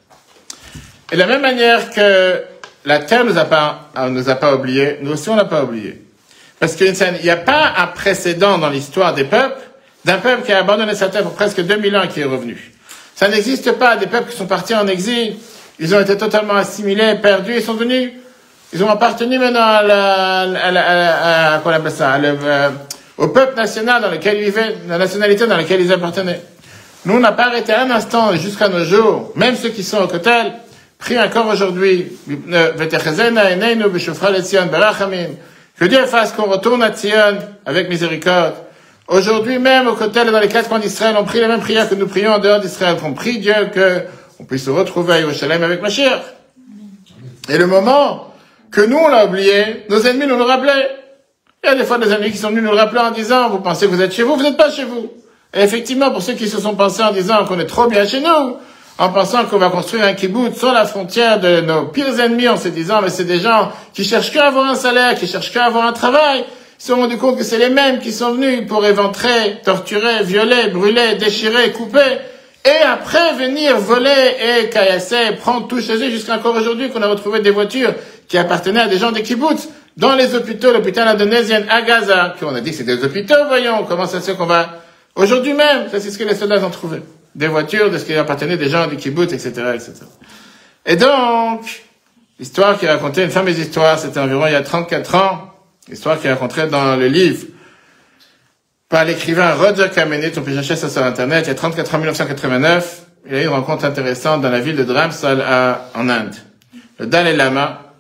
Et de la même manière que la terre nous a pas oubliés, nous aussi on l'a pas oublié. Parce qu'il n'y a pas un précédent dans l'histoire des peuples, d'un peuple qui a abandonné sa terre pour presque 2000 ans et qui est revenu. Ça n'existe pas, des peuples qui sont partis en exil, ils ont été totalement assimilés, perdus, ils sont venus, ils ont appartenu maintenant qu'on appelle ça, au peuple national dans lequel ils vivaient, la nationalité dans laquelle ils appartenaient. Nous, on n'a pas arrêté un instant jusqu'à nos jours, même ceux qui sont au Kotel, prient encore aujourd'hui, que Dieu fasse qu'on retourne à Tzion avec miséricorde. Aujourd'hui même, au Kotel et dans les 4 coins d'Israël, on prie la même prière que nous prions en dehors d'Israël, qu'on prie Dieu qu'on puisse se retrouver à Yerushalayim avec Mashiach. Et le moment que nous, on l'a oublié, nos ennemis nous le rappelaient. Il y a des fois des ennemis qui sont venus nous le rappeler en disant, vous pensez que vous êtes chez vous n'êtes pas chez vous. Et effectivement, pour ceux qui se sont pensés en disant qu'on est trop bien chez nous, en pensant qu'on va construire un kibbutz sur la frontière de nos pires ennemis, en se disant, mais c'est des gens qui cherchent qu'à avoir un salaire, qui cherchent qu'à avoir un travail, ils se sont rendus compte que c'est les mêmes qui sont venus pour éventrer, torturer, violer, brûler, déchirer, couper, et après venir voler et caillasser, prendre tout chez eux, jusqu'à encore aujourd'hui qu'on a retrouvé des voitures qui appartenaient à des gens des kibbutz, dans les hôpitaux, l'hôpital indonésien à Gaza, qu'on a dit que c'était des hôpitaux, voyons, comment ça se fait qu'on va, aujourd'hui même, ça c'est ce que les soldats ont trouvé. Des voitures, de ce qui appartenait des gens du kibbutz, etc., etc. Et donc, l'histoire qui racontait, une fameuse histoire, c'était environ il y a 34 ans, l'histoire qui est racontée dans le livre par l'écrivain Roger Kamenet, on peut chercher ça sur Internet, il y a 34 ans, 1989, il y a eu une rencontre intéressante dans la ville de Dharamsala en Inde. Le Dalai Lama,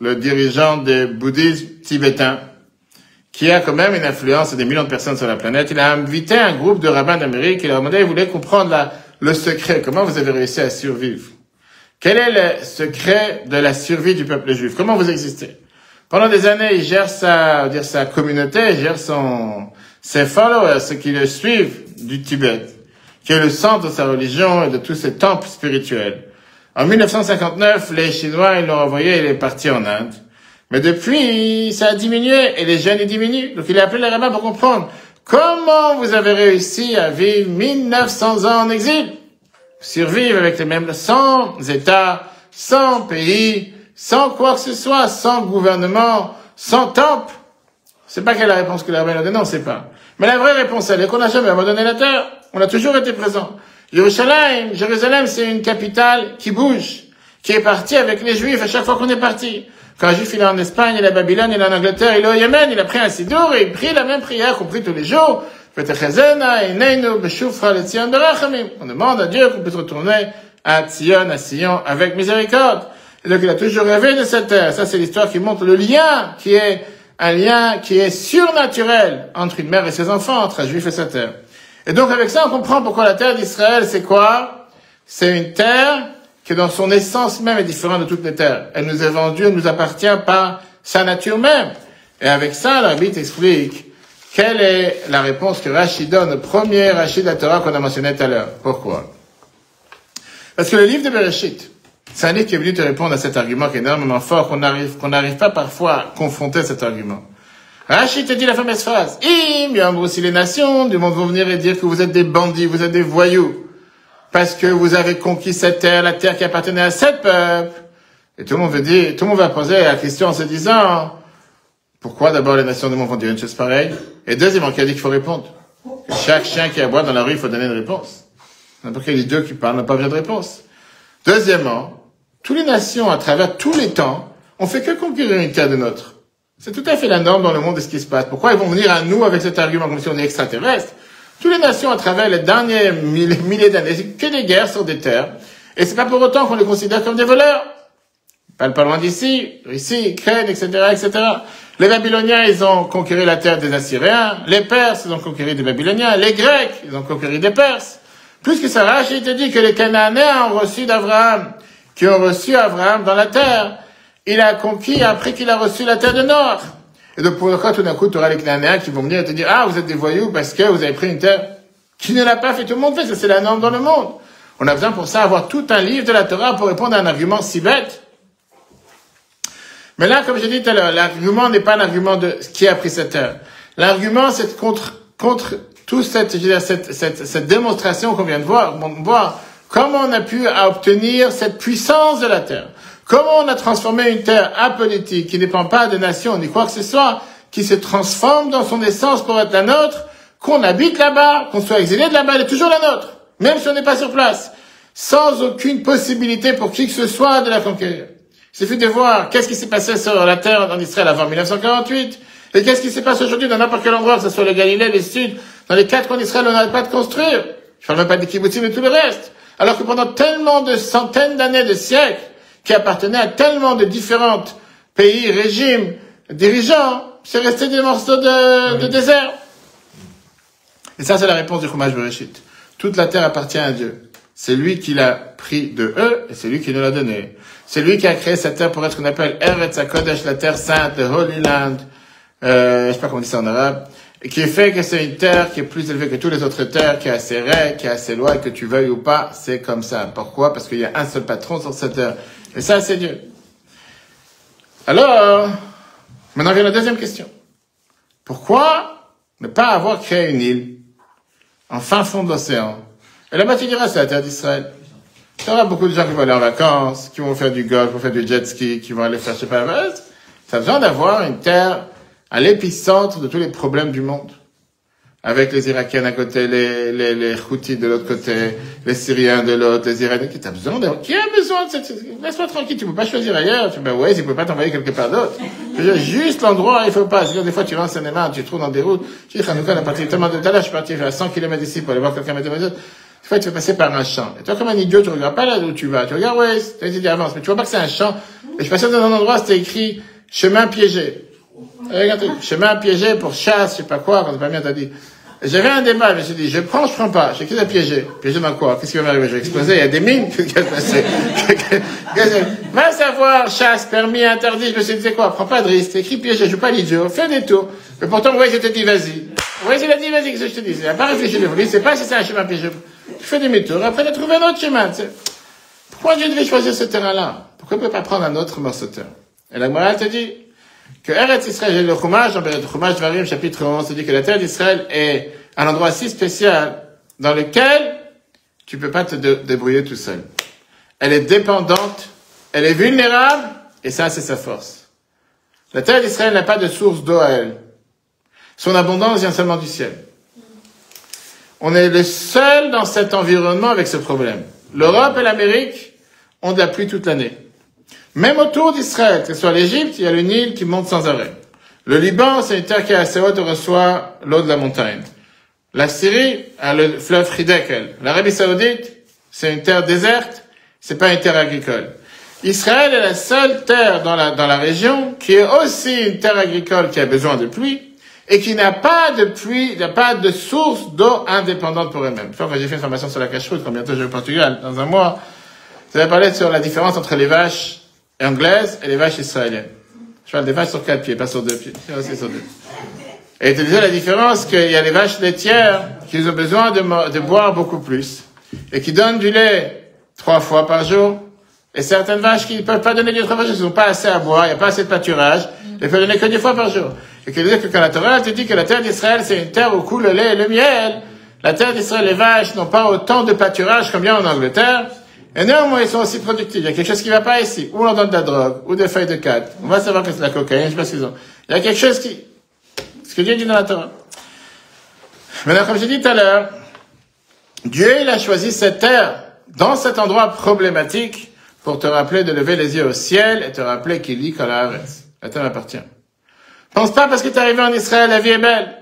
le dirigeant des bouddhismes tibétains, qui a quand même une influence sur des millions de personnes sur la planète, il a invité un groupe de rabbins d'Amérique, il leur a demandé, il voulait comprendre le secret, comment vous avez réussi à survivre. Quel est le secret de la survie du peuple juif? Comment vous existez? Pendant des années, il gère sa communauté, il gère ses followers, ceux qui le suivent du Tibet, qui est le centre de sa religion et de tous ses temples spirituels. En 1959, les Chinois, ils l'ont envoyé, il est parti en Inde. Mais depuis, ça a diminué, et les jeunes, ils diminuent. Donc il a appelé les rabbins pour comprendre comment vous avez réussi à vivre 1900 ans en exil. Survivre avec les mêmes, sans État, sans pays, sans quoi que ce soit, sans gouvernement, sans temple. C'est pas quelle est la réponse que les rabbins ont donnée, non, c'est pas. Mais la vraie réponse, elle est qu'on n'a jamais abandonné la terre. On a toujours été présent. Jérusalem, c'est une capitale qui bouge, qui est partie avec les Juifs à chaque fois qu'on est parti. Quand un Juif il est en Espagne, il est à Babylone, il est en Angleterre, il est au Yémen, il a pris un sidour et il prie la même prière qu'on prie tous les jours. On demande à Dieu qu'on puisse retourner à Sion avec miséricorde. Et donc il a toujours rêvé de cette terre. Ça c'est l'histoire qui montre le lien qui est un lien qui est surnaturel entre une mère et ses enfants, entre un Juif et sa terre. Et donc avec ça on comprend pourquoi la terre d'Israël c'est quoi? C'est une terre qui dans son essence même est différente de toutes les terres. Elle nous est vendue, elle nous appartient par sa nature même. Et avec ça, le Rabbi t'explique quelle est la réponse que Rashi donne, le premier Rashi de la Torah qu'on a mentionné tout à l'heure. Pourquoi? Parce que le livre de Bereshit, c'est un livre qui est venu te répondre à cet argument qui est énormément fort, qu'on n'arrive pas parfois à confronter cet argument. Rashi te dit la fameuse phrase, si les nations du monde vont venir et dire que vous êtes des bandits, vous êtes des voyous, parce que vous avez conquis cette terre, la terre qui appartenait à sept peuples. Et tout le monde va poser la question en se disant, pourquoi d'abord les nations du monde vont dire une chose pareille? Et deuxièmement, qui a dit qu'il faut répondre? Que chaque chien qui aboie dans la rue, il faut donner une réponse. N'importe quel idiot qui parle n'a pas besoin de réponse. Deuxièmement, toutes les nations, à travers tous les temps, ont fait que conquérir une terre de nôtre. C'est tout à fait la norme dans le monde de ce qui se passe. Pourquoi ils vont venir à nous avec cet argument comme si on est extraterrestre? Toutes les nations, à travers les derniers milliers d'années, c'est que des guerres sur des terres. Et c'est pas pour autant qu'on les considère comme des voleurs. Pas loin d'ici, Russie, Ukraine, etc., etc. Les Babyloniens, ils ont conquéri la terre des Assyriens. Les Perses, ils ont conquéri des Babyloniens. Les Grecs, ils ont conquéri des Perses. Plus que ça, Rachid te dit que les Cananéens ont reçu d'Abraham, qui ont reçu Abraham dans la terre. Il a conquis après qu'il a reçu la terre de Nord. Et donc, pourquoi tout d'un coup, tu auras les Cananéens qui vont venir et te dire, ah, vous êtes des voyous parce que vous avez pris une terre qui ne l'a pas fait, tout le monde fait, ça c'est la norme dans le monde. On a besoin pour ça d'avoir tout un livre de la Torah pour répondre à un argument si bête. Mais là, comme j'ai dit tout à l'heure, l'argument n'est pas l'argument de qui a pris cette terre. L'argument, c'est contre toute cette démonstration qu'on vient de voir. Comment on a pu obtenir cette puissance de la terre. Comment on a transformé une terre apolitique, qui ne dépend pas de nation ni quoi que ce soit, qui se transforme dans son essence pour être la nôtre, qu'on habite là-bas, qu'on soit exilé de là-bas, elle est toujours la nôtre, même si on n'est pas sur place, sans aucune possibilité pour qui que ce soit de la conquérir. Il suffit de voir qu'est-ce qui s'est passé sur la terre en Israël avant 1948, et qu'est-ce qui se passe aujourd'hui dans n'importe quel endroit, que ce soit le Galilée, le Sud, dans les 4 coins d'Israël, on n'arrête pas de construire. Je parle même pas des kibbutzim et tout le reste. Alors que pendant tellement de centaines d'années, de siècles, qui appartenaient à tellement de différents pays, régimes, dirigeants, c'est resté des morceaux de désert. Et ça, c'est la réponse du Chumash Bereshit. Toute la terre appartient à Dieu. C'est lui qui l'a pris de eux, et c'est lui qui nous l'a donné. C'est lui qui a créé cette terre pour être ce qu'on appelle Eretz HaKodesh, la terre sainte, le Holy Land, je sais pas comment on dit ça en arabe, et qui fait que c'est une terre qui est plus élevée que toutes les autres terres, qui a ses règles, qui a ses lois, et que tu veuilles ou pas, c'est comme ça. Pourquoi? Parce qu'il y a un seul patron sur cette terre. Et ça, c'est Dieu. Alors, maintenant vient la deuxième question. Pourquoi ne pas avoir créé une île en fin fond de l'océan? Et là-bas, tu diras, c'est la terre d'Israël. Il y aura beaucoup de gens qui vont aller en vacances, qui vont faire du golf, qui vont faire du jet ski, qui vont aller faire, je sais pas, ça a besoin d'avoir une terre à l'épicentre de tous les problèmes du monde. Avec les Irakiens d'un côté, les Houthis de l'autre côté, les Syriens de l'autre, les Iraniens, qui a besoin de cette, laisse-moi tranquille, tu peux pas choisir ailleurs, ouais, il peut pas t'envoyer quelque part d'autre. Juste l'endroit, il faut pas. C'est-à-dire, des fois, tu vas en Seine-et-Marne, tu te trouves dans des routes, tu dis, Hanouka, on a parti tellement de temps là, je suis parti à 100 km d'ici pour aller voir quelqu'un mettre des autres. Des fois, tu fais passer par un champ. Et toi, comme un idiot, tu regardes pas là où tu vas. Tu regardes, ouais, t'as dit avance, mais tu vois pas que c'est un champ. Et je passais dans un endroit, c'était écrit, chemin piégé. Regarde, chemin piégé pour chasse, je sais pas quoi, quand c'est pas bien, t'as dit. J'avais un débat, je me suis dit, je prends pas. J'ai qu'est-ce à piéger. Piéger dans quoi? Qu'est-ce qui va m'arriver? Je vais exploser, il y a des mines. Va savoir, chasse, permis, interdit. Je me suis dit, c'est quoi? Prends pas de risque. C'est écrit piéger, je suis pas l'idiot. Fais des tours. Mais pourtant, ouais, je te dis, vas-y. Ouais, il a dit, vas-y, qu'est-ce que je te dis? Il n'a pas réfléchi, il ne sait pas si c'est un chemin piégé. Tu fais demi-tour. Après, tu as trouvé un autre chemin, tu sais. Pourquoi Dieu devait choisir ce terrain-là? Pourquoi il ne peut pas prendre un autre morceau de terre? Et la morale te dit, que Eretz Israël, j'ai le Chumash, dans le Chumash Dvarim, chapitre 11, se dit que la terre d'Israël est un endroit si spécial dans lequel tu peux pas te débrouiller tout seul. Elle est dépendante, elle est vulnérable, et ça, c'est sa force. La terre d'Israël n'a pas de source d'eau à elle. Son abondance vient seulement du ciel. On est le seul dans cet environnement avec ce problème. L'Europe et l'Amérique ont de la pluie toute l'année. Même autour d'Israël, que ce soit l'Égypte, il y a le Nil qui monte sans arrêt. Le Liban, c'est une terre qui est assez haute et reçoit l'eau de la montagne. La Syrie a le fleuve Hiddekel. L'Arabie Saoudite, c'est une terre déserte, c'est pas une terre agricole. Israël est la seule terre dans la région qui est aussi une terre agricole qui a besoin de pluie et qui n'a pas de pluie, n'a pas de source d'eau indépendante pour elle-même. Quand j'ai fait une formation sur la cache-route, quand bientôt je vais au Portugal, dans un mois, je vais parler sur la différence entre les vaches anglaises et les vaches israéliennes. Je parle des vaches sur 4 pieds, pas sur 2 pieds. Aussi sur 2. Et tu disais la différence qu'il y a les vaches laitières qui ont besoin de boire beaucoup plus et qui donnent du lait 3 fois par jour. Et certaines vaches qui ne peuvent pas donner du lait 3 fois par jour, elles n'ont pas assez à boire, il n'y a pas assez de pâturage, elles peuvent donner que 2 fois par jour. Et qui disait que quand la Torah te dit que la terre d'Israël c'est une terre où coule le lait et le miel, la terre d'Israël, les vaches n'ont pas autant de pâturage comme bien en Angleterre. Et néanmoins, ils sont aussi productifs. Il y a quelque chose qui ne va pas ici. Ou on leur donne de la drogue, ou des feuilles de cannelle. On va savoir que c'est de la cocaïne, je sais pas ce qu'ils ont. Il y a quelque chose ce que Dieu dit dans la Torah. Maintenant, comme j'ai dit tout à l'heure, Dieu, il a choisi cette terre, dans cet endroit problématique, pour te rappeler de lever les yeux au ciel et te rappeler qu'il lit quand la reste. La terre m'appartient. Pense pas parce que tu es arrivé en Israël, la vie est belle.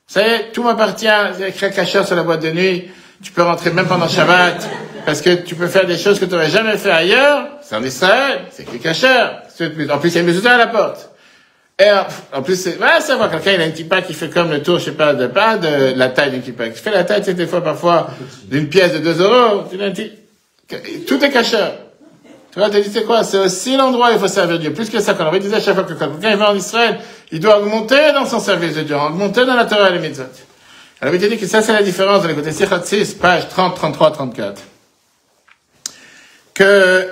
Ça y est, tout m'appartient. Il y a écrit cacheur sur la boîte de nuit. Tu peux rentrer même pendant Shabbat. Parce que tu peux faire des choses que tu n'aurais jamais fait ailleurs. C'est en Israël. C'est écrit cacheur. En plus, il y a une mezouza à la porte. Et en plus, va savoir, quelqu'un, il a une kippa qui fait comme le tour, je sais pas de la taille d'une kippa, qui fait la taille, c'est des fois, parfois, d'une pièce de 2 €. Tout est cacheur. Tu vois, tu dis, c'est quoi? C'est aussi l'endroit où il faut servir Dieu. Plus que ça, quand on disait à chaque fois que quelqu'un va en Israël, il doit augmenter dans son service de Dieu, augmenter dans la Torah et les mitzvot. Alors, il dit que ça, c'est la différence dans les côtés Sichat 6, page 30, 33, 34. Que,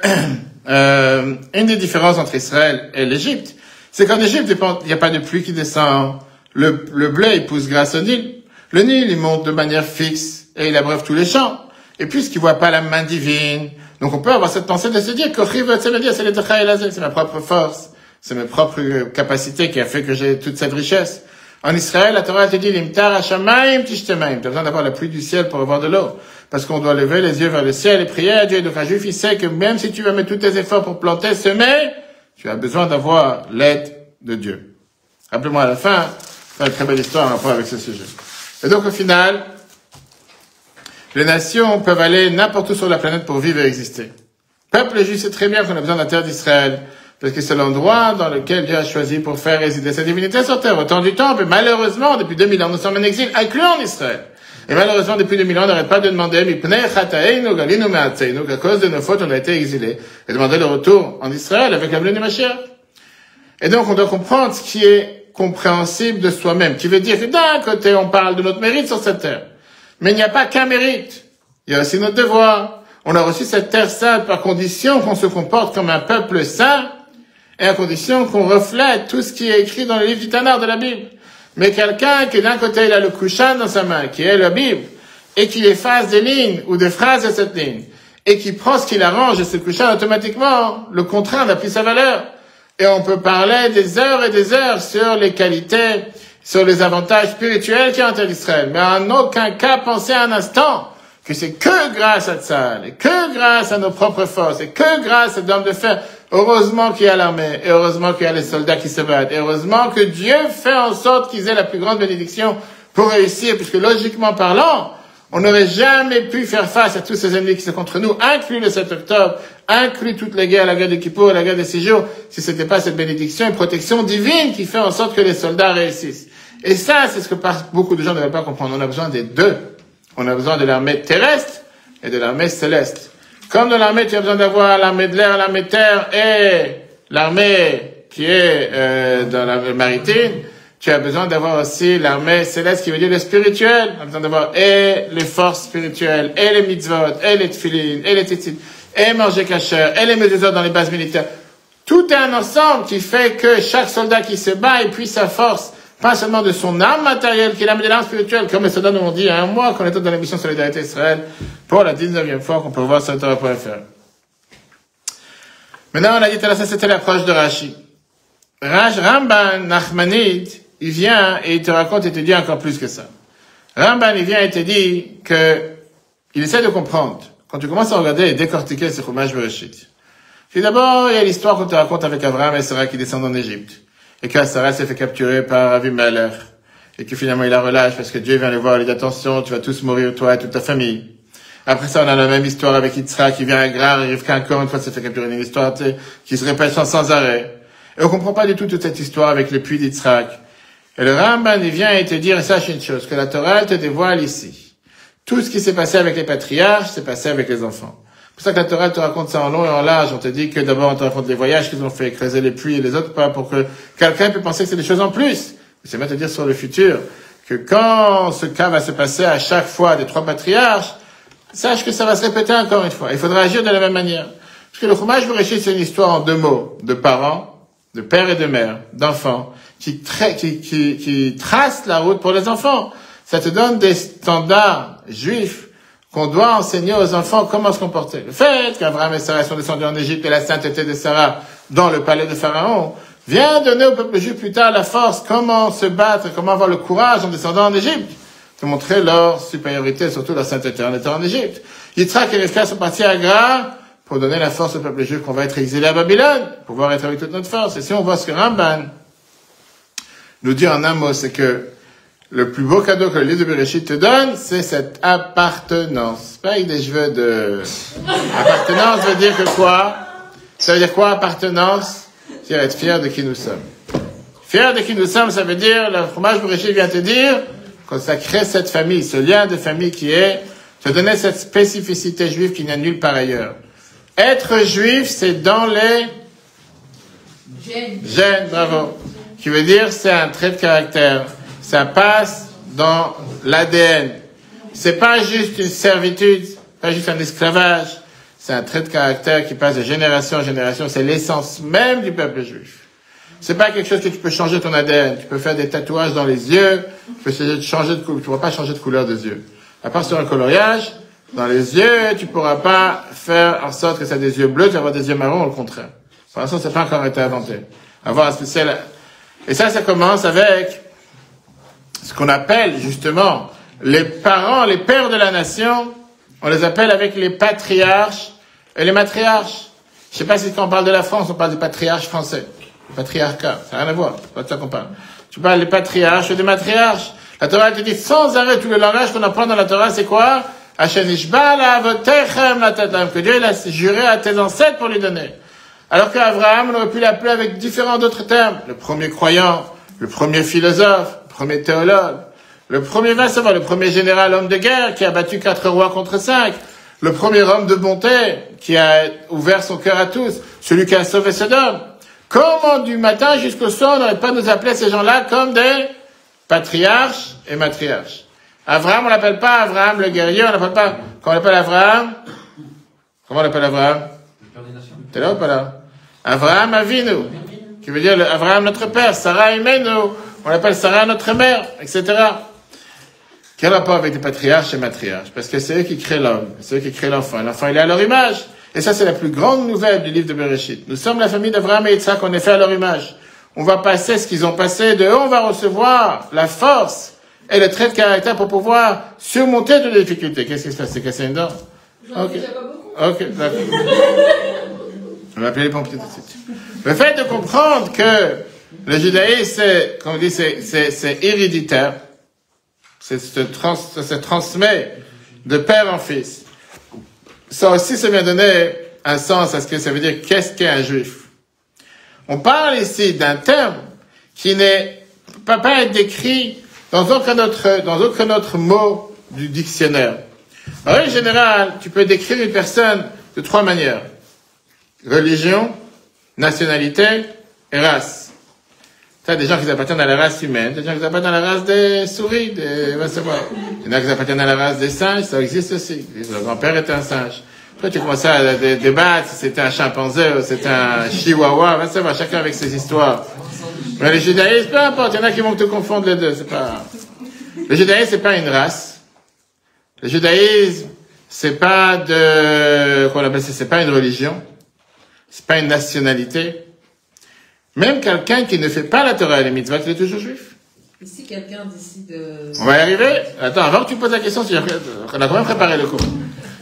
une des différences entre Israël et l'Égypte, c'est qu'en Égypte, il n'y a pas de pluie qui descend. Le blé, il pousse grâce au Nil. Le Nil, il monte de manière fixe et il abreuve tous les champs. Et puisqu'il voit pas la main divine, donc on peut avoir cette pensée de se dire que c'est ma propre force, c'est mes propres capacités qui a fait que j'ai toute cette richesse. En Israël, la Torah te dit, l'imtar hashamayim tishtemaim. T'as besoin d'avoir la pluie du ciel pour avoir de l'eau. Parce qu'on doit lever les yeux vers le ciel et prier à Dieu. Donc un juif, il sait que même si tu vas mettre tous tes efforts pour planter, semer, tu as besoin d'avoir l'aide de Dieu. Rappelez-moi à la fin, c'est une très belle histoire en rapport avec ce sujet. Et donc au final, les nations peuvent aller n'importe où sur la planète pour vivre et exister. Le peuple juif sait très bien qu'on a besoin de la terre d'Israël, parce que c'est l'endroit dans lequel Dieu a choisi pour faire résider sa divinité sur terre. Au temps du temps, mais malheureusement, depuis 2000 ans, nous sommes en exil, incluant en Israël. Et malheureusement, depuis 2000 ans, on n'arrête pas de demander, à cause de nos fautes, on a été exilés, et demander le retour en Israël avec la venue de Mashiach. Et donc, on doit comprendre ce qui est compréhensible de soi-même, qui veut dire que d'un côté, on parle de notre mérite sur cette terre. Mais il n'y a pas qu'un mérite. Il y a aussi notre devoir. On a reçu cette terre sainte par condition qu'on se comporte comme un peuple saint et à condition qu'on reflète tout ce qui est écrit dans le livre du Tanakh de la Bible. Mais quelqu'un qui d'un côté il a le Kushan dans sa main, qui est la Bible, et qui efface des lignes ou des phrases de cette ligne, et qui prend ce qu'il arrange de ce Kushan automatiquement, le contraint n'a plus sa valeur. Et on peut parler des heures et des heures sur les qualités, sur les avantages spirituels qu'il y a en terre d'Israël. Mais en aucun cas penser un instant que c'est que grâce à Tzahal, et que grâce à nos propres forces, et que grâce à l'homme de fer. Heureusement qu'il y a l'armée, et heureusement qu'il y a les soldats qui se battent, et heureusement que Dieu fait en sorte qu'ils aient la plus grande bénédiction pour réussir, puisque logiquement parlant, on n'aurait jamais pu faire face à tous ces ennemis qui sont contre nous, inclus le 7 octobre, inclus toutes les guerres, la guerre de Kippour, la guerre des 6 jours, si c'était pas cette bénédiction et protection divine qui fait en sorte que les soldats réussissent. Et ça, c'est ce que beaucoup de gens ne veulent pas comprendre. On a besoin des deux. On a besoin de l'armée terrestre et de l'armée céleste. Comme dans l'armée, tu as besoin d'avoir l'armée de l'air, l'armée de terre et l'armée qui est dans la maritime, tu as besoin d'avoir aussi l'armée céleste qui veut dire le spirituel. On a besoin d'avoir et les forces spirituelles, et les mitzvot, et les tefillin, et les tzitzit, et manger kasher, et les mezuzot dans les bases militaires. Tout est un ensemble qui fait que chaque soldat qui se bat épuise sa force, pas seulement de son âme matérielle, qui est l'âme de l'âme spirituelle, comme les soldats nous l'ont dit il y a un mois qu'on était dans l'émission Solidarité Israël, pour la 19e fois qu'on peut voir sur Torah.fr. Maintenant, on a dit, ça c'était l'approche de Rashi. Ramban Nachmanide, il vient et il te raconte et te dit encore plus que ça. Ramban, il vient et te dit que, il essaie de comprendre. Quand tu commences à regarder et décortiquer ce Chumash Bereshit. Puis d'abord, il y a l'histoire qu'on te raconte avec Abraham et Sarah qui descendent en Égypte. Et que Sarah s'est fait capturer par Avimelech. Et que finalement il la relâche parce que Dieu vient les voir, il dit attention, tu vas tous mourir, toi et toute ta famille. Après ça, on a la même histoire avec Yitzhak qui vient à Grar, et Rivka encore une fois s'est fait capturer, une histoire qui se répète sans arrêt. Et on comprend pas du tout toute cette histoire avec le puits d'Yitzhak. Et le Ramban, il vient et te dire, sache une chose, que la Torah, elle te dévoile ici. Tout ce qui s'est passé avec les patriarches, s'est passé avec les enfants. C'est pour ça que la Torah te raconte ça en long et en large. On te dit que d'abord on te raconte les voyages qu'ils ont fait, creuser les puits et les autres pas, pour que quelqu'un peut penser que c'est des choses en plus. C'est même te dire sur le futur, que quand ce cas va se passer à chaque fois des 3 patriarches, sache que ça va se répéter encore une fois. Il faudra agir de la même manière. Parce que le Chumash Bereshit, c'est une histoire en 2 mots, de parents, de père et de mère, d'enfants, qui tracent la route pour les enfants. Ça te donne des standards juifs qu'on doit enseigner aux enfants comment se comporter. Le fait qu'Abraham et Sarah sont descendus en Égypte et la sainteté de Sarah dans le palais de Pharaon vient donner au peuple juif plus tard la force, comment se battre, comment avoir le courage en descendant en Égypte, de montrer leur supériorité, surtout leur sainteté en étant en Égypte. Yitzhak et Rivka sont partis à Grar pour donner la force au peuple juif qu'on va être exilé à Babylone, pour pouvoir être avec toute notre force. Et si on voit ce que Ramban nous dit en un mot, c'est que le plus beau cadeau que le livre de Bereshit te donne, c'est cette appartenance. Pas avec des cheveux de... Appartenance veut dire que quoi? Ça veut dire quoi, appartenance? C'est-à-dire être fier de qui nous sommes. Fier de qui nous sommes, ça veut dire, le fromage Bereshit vient te dire, consacrer cette famille, ce lien de famille qui est, te donner cette spécificité juive qui n'y a nulle part ailleurs. Être juif, c'est dans les gènes, bravo. Qui veut dire, c'est un trait de caractère. Ça passe dans l'ADN. C'est pas juste une servitude, pas juste un esclavage. C'est un trait de caractère qui passe de génération en génération. C'est l'essence même du peuple juif. C'est pas quelque chose que tu peux changer ton ADN. Tu peux faire des tatouages dans les yeux. Tu peux changer de couleur. Tu pourras pas changer de couleur des yeux. À part sur un coloriage, dans les yeux, tu pourras pas faire en sorte que ça ait des yeux bleus, tu vas avoir des yeux marrons, au contraire. Pour l'instant, ça n'a pas encore été inventé. Avoir un spécial. Et ça commence avec ce qu'on appelle, justement, les parents, les pères de la nation. On les appelle avec les patriarches et les matriarches. Je sais pas si quand on parle de la France, on parle du patriarche français. Patriarcat, ça n'a rien à voir, c'est pas de ça qu'on parle. Tu parles des patriarches et des matriarches. La Torah te dit sans arrêt, tout le langage qu'on apprend dans la Torah, c'est quoi? Que Dieu il a juré à tes ancêtres pour lui donner. Alors qu'Abraham, on aurait pu l'appeler avec différents autres termes. Le premier croyant, le premier philosophe, le premier théologue, le premier vassal, le premier général homme de guerre qui a battu 4 rois contre 5, le premier homme de bonté qui a ouvert son cœur à tous, celui qui a sauvé Sodome. Comment du matin jusqu'au soir, on n'arrête pas de nous appeler ces gens-là comme des patriarches et matriarches. Abraham, on l'appelle pas Abraham le guerrier, on l'appelle pas, quand on l'appelle Abraham, comment on l'appelle Abraham? T'es là ou pas là? Abraham Avinu, qui veut dire Abraham notre père, Sarah Imenu, on l'appelle Sarah notre mère, etc. Quel rapport avec des patriarches et matriarches? Parce que c'est eux qui créent l'homme, c'est eux qui créent l'enfant. L'enfant, il est à leur image. Et ça, c'est la plus grande nouvelle du livre de Bereshit. Nous sommes la famille d'Abraham et Yitzhak, on est fait à leur image. On va passer ce qu'ils ont passé, de eux, on va recevoir la force et le trait de caractère pour pouvoir surmonter toutes les difficultés. Qu'est-ce qui se passe? C'est cassé une dent? Ok. Ok, d'accord. On va appeler les pompiers tout de suite. Le fait de comprendre que le judaïsme, c'est, comme on dit, c'est héréditaire. Ça se transmet de père en fils. Ça aussi, ça vient donner un sens à ce que ça veut dire. Qu'est-ce qu'est un juif? On parle ici d'un terme qui n'est pas être décrit dans aucun autre mot du dictionnaire. En règle générale, tu peux décrire une personne de 3 manières. Religion, nationalité et race. Tu as des gens qui appartiennent à la race humaine, des gens qui appartiennent à la race des souris, il y en a qui appartiennent à la race des singes, ça existe aussi. Le grand-père était un singe. Après, tu commences à débattre si c'était un chimpanzé ou c'était un chihuahua, va savoir, chacun avec ses histoires. Mais le judaïsme, peu importe, il y en a qui vont te confondre les deux, c'est pas... Le judaïsme, c'est pas une race. Le judaïsme, c'est pas qu'on appelle ça, c'est pas une religion. C'est pas une nationalité. Même quelqu'un qui ne fait pas la Torah et les mitzvot, il est toujours juif. Et si quelqu'un décide de... On va y arriver. Attends, avant que tu poses la question, on a quand même préparé le cours.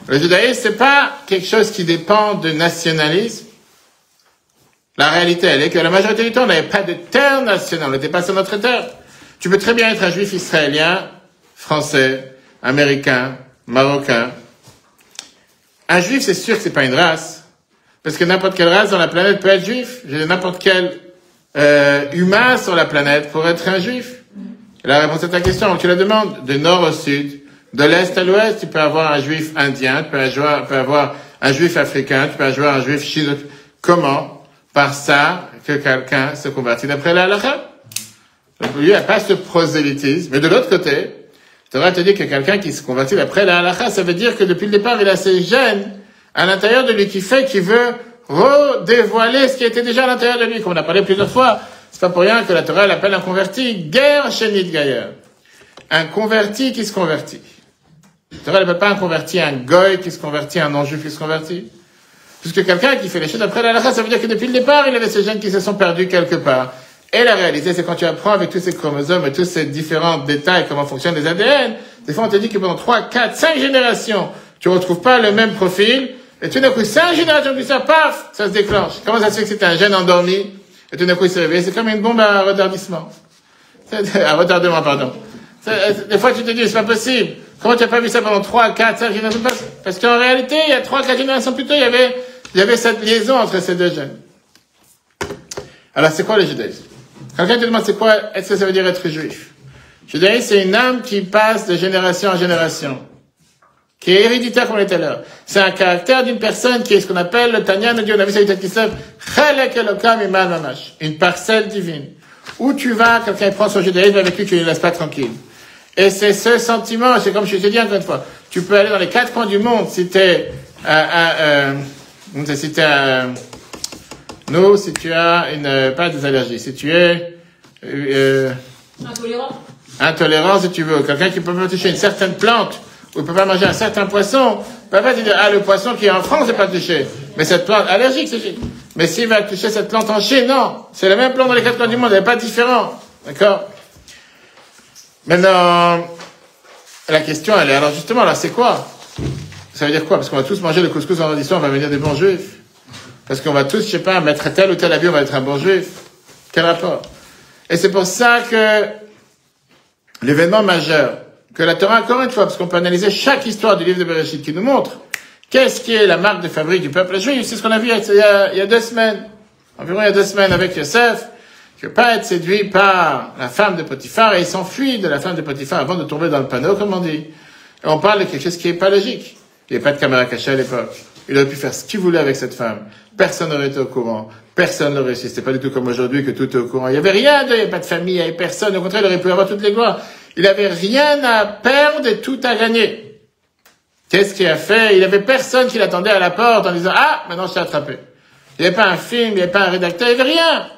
Le judaïsme, c'est pas quelque chose qui dépend de nationalisme. La réalité, elle est que la majorité du temps, on n'avait pas de terre nationale. On n'était pas sur notre terre. Tu peux très bien être un juif israélien, français, américain, marocain. Un juif, c'est sûr que c'est pas une race. Parce que n'importe quelle race dans la planète peut être juif. N'importe quel humain sur la planète pourrait être un juif. Et la réponse à ta question, tu la demandes de nord au sud, de l'est à l'ouest, tu peux avoir un juif indien, tu peux avoir un juif africain, tu peux avoir un juif chinois. Comment? Par ça que quelqu'un se convertit d'après la halakha. Donc, lui, il n'y a pas ce prosélytisme. Mais de l'autre côté, je devrais te dire que quelqu'un qui se convertit d'après la halakha, ça veut dire que depuis le départ, il a ces gènes à l'intérieur de lui qui fait qu'il veut redévoiler ce qui était déjà à l'intérieur de lui. Comme on a parlé plusieurs fois, c'est pas pour rien que la Torah l'appelle un converti, guerre chénit gaïa. Un converti qui se convertit. La Torah n'appelle pas un converti, un goy qui se convertit, un non-juif qui se convertit. Puisque quelqu'un qui fait les choses après la halakha, ça veut dire que depuis le départ, il avait ces gènes qui se sont perdus quelque part. Et la réalité, c'est quand tu apprends avec tous ces chromosomes et tous ces différents détails comment fonctionnent les ADN, des fois on te dit que pendant 3, 4, 5 générations, tu retrouves pas le même profil, et tout d'un coup, 5 générations plus ça, paf, ça se déclenche. Comment ça se fait que c'était un gène endormi, et tout d'un coup il s'est réveillé? C'est comme une bombe à retardement. À retardement, pardon. Des fois tu te dis, c'est pas possible. Comment tu n'as pas vu ça pendant 3, 4, 5 générations? Parce qu'en réalité, il y a 3, 4 générations plus tôt, il y avait cette liaison entre ces deux gènes. Alors, c'est quoi le judaïsme? Quelqu'un te demande c'est quoi, est-ce que ça veut dire être juif? Je dirais c'est une âme qui passe de génération en génération, qui est héréditaire comme on était là. C'est un caractère d'une personne qui est ce qu'on appelle le Tanya de Dieu, on a vu ça avec Kislev, Chalek Elokam Iman Mamash, une parcelle divine. Où tu vas, quelqu'un prend son judaïsme avec lui, tu ne le laisses pas tranquille. Et c'est ce sentiment, c'est comme je te dis encore une fois, tu peux aller dans les 4 coins du monde si t'es, si tu as pas des allergies, si tu es, intolérant si tu veux, quelqu'un qui peut pas toucher une certaine plante, ou il peut pas manger un certain poisson, il peut pas te dire, le poisson qui est en France, c'est pas touché. Mais cette plante, allergique, c'est touché. Mais s'il va toucher cette plante en Chine, non. C'est la même plante dans les 4 coins du monde, elle n'est pas différente. D'accord? Maintenant, la question, elle est, alors justement, là, c'est quoi? Ça veut dire quoi? Parce qu'on va tous manger le couscous en radisson, on va devenir des bons juifs. Parce qu'on va tous, je sais pas, mettre tel ou tel habit, on va être un bon juif. Quel rapport? Et c'est pour ça que l'événement majeur, que la Torah, encore une fois, parce qu'on peut analyser chaque histoire du livre de Bereshit qui nous montre qu'est-ce qui est la marque de fabrique du peuple juif. C'est ce qu'on a vu il y a 2 semaines. Environ il y a 2 semaines avec Yosef, qui ne veut pas être séduit par la femme de Potiphar, et il s'enfuit de la femme de Potiphar avant de tomber dans le panneau, comme on dit. Et on parle de quelque chose qui n'est pas logique. Il n'y avait pas de caméra cachée à l'époque. Il aurait pu faire ce qu'il voulait avec cette femme. Personne n'aurait été au courant. Personne n'aurait réussi. C'était pas du tout comme aujourd'hui que tout est au courant. Il n'y avait rien, il n'y avait pas de famille, il n'y avait personne. Au contraire, il aurait pu avoir toutes les gloires. Il n'avait rien à perdre et tout à gagner. Qu'est-ce qu'il a fait? Il n'y avait personne qui l'attendait à la porte en disant, maintenant je t'ai attrapé. Il n'y avait pas un film, il n'y avait pas un rédacteur, il n'y avait rien.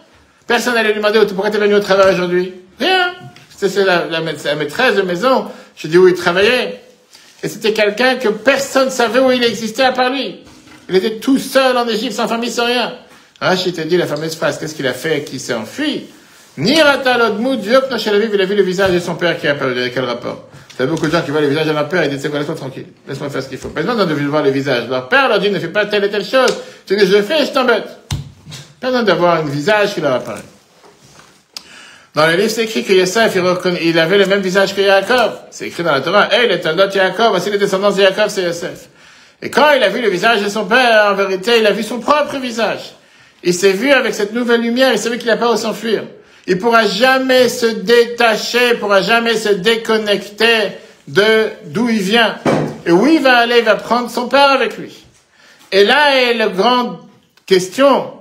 Personne n'allait lui demander, pourquoi t'es venu au travail aujourd'hui? Rien. C'était la maîtresse de maison. Je dis où il travaillait. Et c'était quelqu'un que personne ne savait où il existait à part lui. Il était tout seul en Égypte, sans famille, sans rien. Rachid t'a dit la fameuse phrase, qu'est-ce qu'il a fait, qui s'est enfui? Nirata l'odmoud, il a vu le visage de son père qui a apparu. Quel rapport? Il y a beaucoup de gens qui voient le visage de leur père et disent, c'est quoi, laisse-moi tranquille. Laisse-moi faire ce qu'il faut. Personne n'a envie de voir le visage. Leur père leur dit, ne fais pas telle et telle chose. Ce que je fais, je t'embête. Personne d'avoir un visage qui leur apparaît. Dans le livre, c'est écrit que Yosef, il avait le même visage que Yaakov. C'est écrit dans la Torah. Hey, les Tandot Yaakov, voici les descendants de Yaakov, c'est Yosef. Et quand il a vu le visage de son père, en vérité, il a vu son propre visage. Il s'est vu avec cette nouvelle lumière, il savait qu'il n'a pas où s'enfuir. Il pourra jamais se détacher, il pourra jamais se déconnecter d'où il vient. Et où il va aller, il va prendre son père avec lui. Et là est la grande question,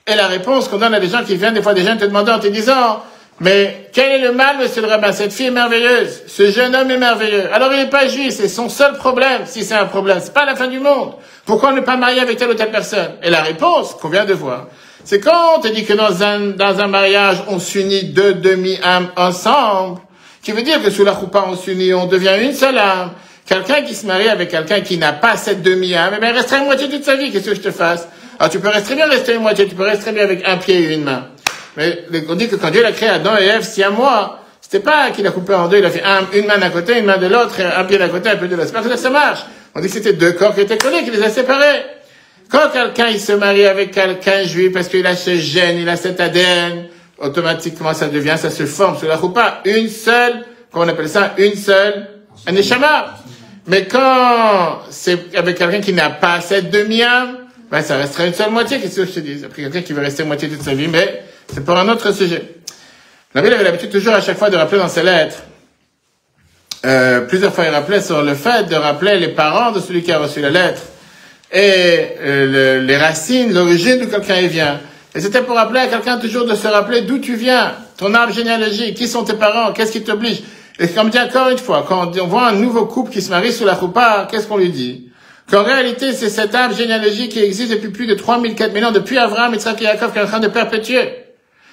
et la réponse qu'on donne à des gens qui viennent, des fois des gens te demandant, en te disant, mais quel est le mal, monsieur le rabbin? Cette fille est merveilleuse. Ce jeune homme est merveilleux. Alors il n'est pas juif, c'est son seul problème. Si c'est un problème, c'est pas la fin du monde. Pourquoi ne pas marier avec telle ou telle personne? Et la réponse qu'on vient de voir, c'est quand on te dit que dans un mariage, on s'unit 2 demi-âmes ensemble, qui veut dire que sous la choupa, on s'unit, on devient une seule âme. Quelqu'un qui se marie avec quelqu'un qui n'a pas cette demi-âme, eh bien, il restera une moitié toute sa vie. Qu'est-ce que je te fasse? Alors tu peux rester bien rester une moitié, tu peux rester bien avec un pied et une main. Mais on dit que quand Dieu l'a créé Adam et Ève, si à moi, c'était pas qu'il a coupé en 2, il a fait une main d'un côté, une main de l'autre, un pied d'un côté, un pied de l'autre. C'est pas que ça marche. On dit que c'était 2 corps qui étaient collés, qui les a séparés. Quand quelqu'un, il se marie avec quelqu'un juif parce qu'il a ce gène, il a cet ADN, automatiquement, ça se forme sous la choupa. Une seule, comment on appelle ça? Un neshama. Mais quand c'est avec quelqu'un qui n'a pas cette demi-âme, ben, ça restera une seule moitié, qu'est-ce que je te dis? Après, quelqu'un qui veut rester moitié toute sa vie, mais c'est pour un autre sujet. La Bible avait l'habitude toujours à chaque fois de rappeler dans ses lettres, plusieurs fois il rappelait sur le fait de rappeler les parents de celui qui a reçu la lettre, et les racines, l'origine d'où quelqu'un vient. Et c'était pour rappeler à quelqu'un toujours de se rappeler d'où tu viens, ton arbre généalogique, qui sont tes parents, qu'est-ce qui t'oblige. Et comme dit encore une fois, quand on voit un nouveau couple qui se marie sous la choupa, qu'est-ce qu'on lui dit? Qu'en réalité, c'est cet arbre généalogique qui existe depuis plus de 3000, 4000 ans, depuis Abraham, Yitzhak et Yaakov, qui est en train de perpétuer.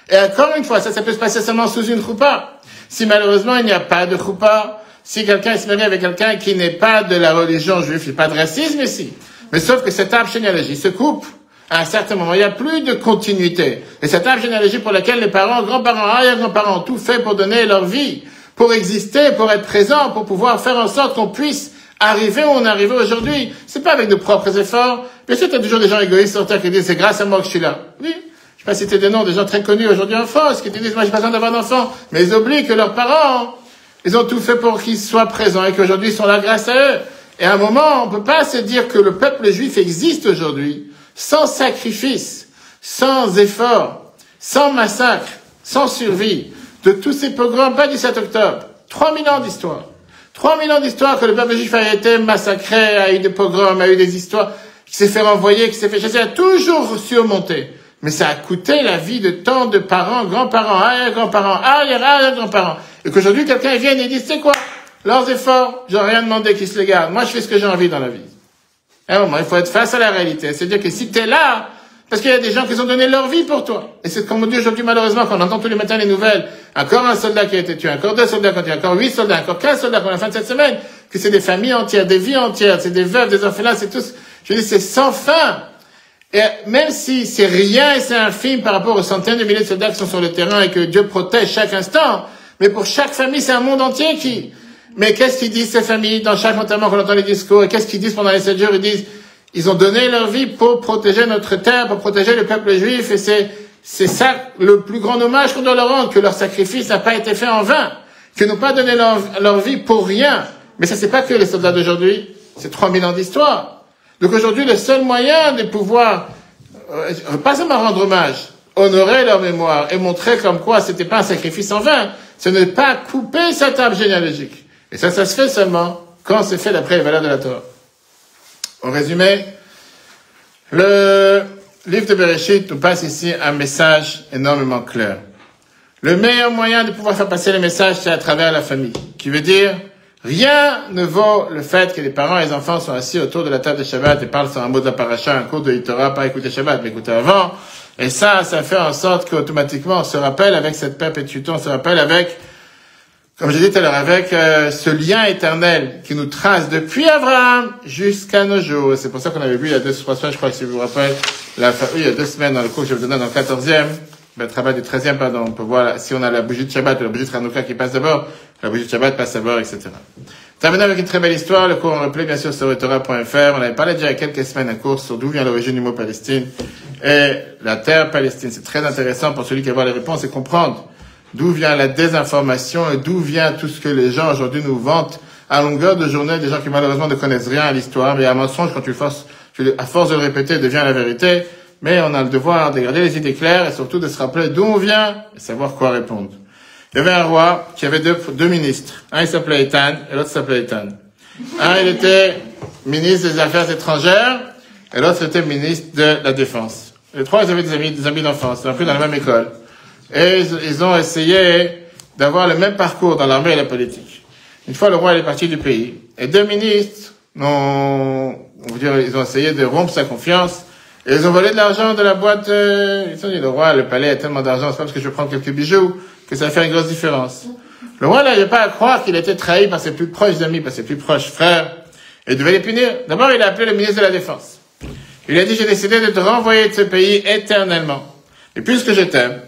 Et encore une fois, ça peut se passer seulement sous une choupa. Si malheureusement il n'y a pas de choupa, si quelqu'un se marie avec quelqu'un qui n'est pas de la religion juive, il n'y a pas de racisme ici. Mais sauf que cet arbre généalogique se coupe. À un certain moment, il n'y a plus de continuité. Et cet arbre généalogique pour lequel les parents, grands-parents, arrière-grands-parents ont tout fait pour donner leur vie, pour exister, pour être présents, pour pouvoir faire en sorte qu'on puisse arriver où on est arrivé aujourd'hui. C'est pas avec de propres efforts. Bien sûr, il y a toujours des gens égoïstes sur terre qui disent c'est grâce à moi que je suis là. Oui. Je sais pas citer des noms des gens très connus aujourd'hui en France qui te disent moi j'ai pas besoin d'avoir d'enfants. Mais ils oublient que leurs parents, ils ont tout fait pour qu'ils soient présents et qu'aujourd'hui ils sont là grâce à eux. Et à un moment, on peut pas se dire que le peuple juif existe aujourd'hui sans sacrifice, sans effort, sans massacre. sans survie, de tous ces pogroms, pas du 7 octobre. 3000 ans d'histoire. 3000 ans d'histoire que le peuple juif a été massacré, a eu des pogroms, a eu des histoires, qui s'est fait renvoyer, qui s'est fait chasser, a toujours surmonté. Mais ça a coûté la vie de tant de parents, grands-parents, arrière-grands-parents, arrière-grands-parents. Et qu'aujourd'hui, quelqu'un vienne et dise, c'est quoi? Leurs efforts, j'aurais rien demandé qu'ils se les gardent. Moi, je fais ce que j'ai envie dans la vie. À un moment, il faut être face à la réalité. C'est-à-dire que si t'es là, parce qu'il y a des gens qui ont donné leur vie pour toi. Et c'est comme on dit aujourd'hui, malheureusement, quand on entend tous les matins les nouvelles, encore un soldat qui a été tué, encore 2 soldats, quand il y a encore 8 soldats, encore 15 soldats pour la fin de cette semaine, que c'est des familles entières, des vies entières, c'est des veuves, des orphelins, c'est tous, je dis, c'est sans fin. Et même si c'est rien et c'est infime par rapport aux centaines de milliers de soldats qui sont sur le terrain et que Dieu protège chaque instant, mais pour chaque famille, c'est un monde entier qui... Mais qu'est-ce qu'ils disent ces familles dans chaque enterrement quand on entend les discours? Et qu'est-ce qu'ils disent pendant les 7 jours? Ils disent, ils ont donné leur vie pour protéger notre terre, pour protéger le peuple juif, et c'est ça le plus grand hommage qu'on doit leur rendre, que leur sacrifice n'a pas été fait en vain, qu'ils n'ont pas donné leur vie pour rien. Mais ça, c'est pas que les soldats d'aujourd'hui, c'est 3000 ans d'histoire. Donc aujourd'hui, le seul moyen de pouvoir, pas seulement rendre hommage, honorer leur mémoire et montrer comme quoi c'était pas un sacrifice en vain, c'est ne pas couper cet arbre généalogique. Et ça se fait seulement quand c'est fait d'après les valeurs de la Torah. En résumé, le livre de Bereshit nous passe ici un message énormément clair. Le meilleur moyen de pouvoir faire passer le message, c'est à travers la famille. Qui veut dire, rien ne vaut le fait que les parents et les enfants sont assis autour de la table de Shabbat et parlent sur un mot de la paracha, un cours de Torah, pas écouter Shabbat, mais écouter avant. Et ça fait en sorte qu'automatiquement on se rappelle avec cette perpétuité, on se rappelle avec, comme j'ai dit tout à l'heure, avec ce lien éternel qui nous trace depuis Abraham jusqu'à nos jours. C'est pour ça qu'on avait vu il y a 2-3 semaines, je crois que si vous vous rappelez, il y a 2 semaines dans le cours que je vous donnais dans le 14e, le travail du 13e, pardon, on peut voir si on a la bougie de Shabbat ou la bougie de Hanouka qui passe d'abord, la bougie de Shabbat passe d'abord, etc. Terminons avec une très belle histoire, le cours en replay bien sûr sur Torah.fr. On avait parlé déjà il y a quelques semaines un cours sur d'où vient l'origine du mot Palestine et la terre Palestine. C'est très intéressant pour celui qui va avoir les réponses et comprendre d'où vient la désinformation et d'où vient tout ce que les gens aujourd'hui nous vantent à longueur de journée, des gens qui malheureusement ne connaissent rien à l'histoire, mais un mensonge, quand à force de le répéter, devient la vérité. Mais on a le devoir de garder les idées claires et surtout de se rappeler d'où on vient et savoir quoi répondre. Il y avait un roi qui avait deux ministres. Un, il s'appelait Ethan et l'autre s'appelait Ethan. Un, il était ministre des Affaires étrangères et l'autre était ministre de la Défense. Les trois, ils avaient des amis d'enfance. Ils ont appris dans la même école. Et ils ont essayé d'avoir le même parcours dans l'armée et la politique. Une fois, le roi est parti du pays. Et 2 ministres ils ont essayé de rompre sa confiance. Et ils ont volé de l'argent de la boîte. Ils ont dit, le roi, le palais a tellement d'argent, c'est pas parce que je prends quelques bijoux que ça va faire une grosse différence. Le roi, là, il n'a pas à croire qu'il a été trahi par ses plus proches amis, par ses plus proches frères. Et il devait les punir. D'abord, il a appelé le ministre de la Défense. Il a dit, j'ai décidé de te renvoyer de ce pays éternellement. Et puisque je t'aime,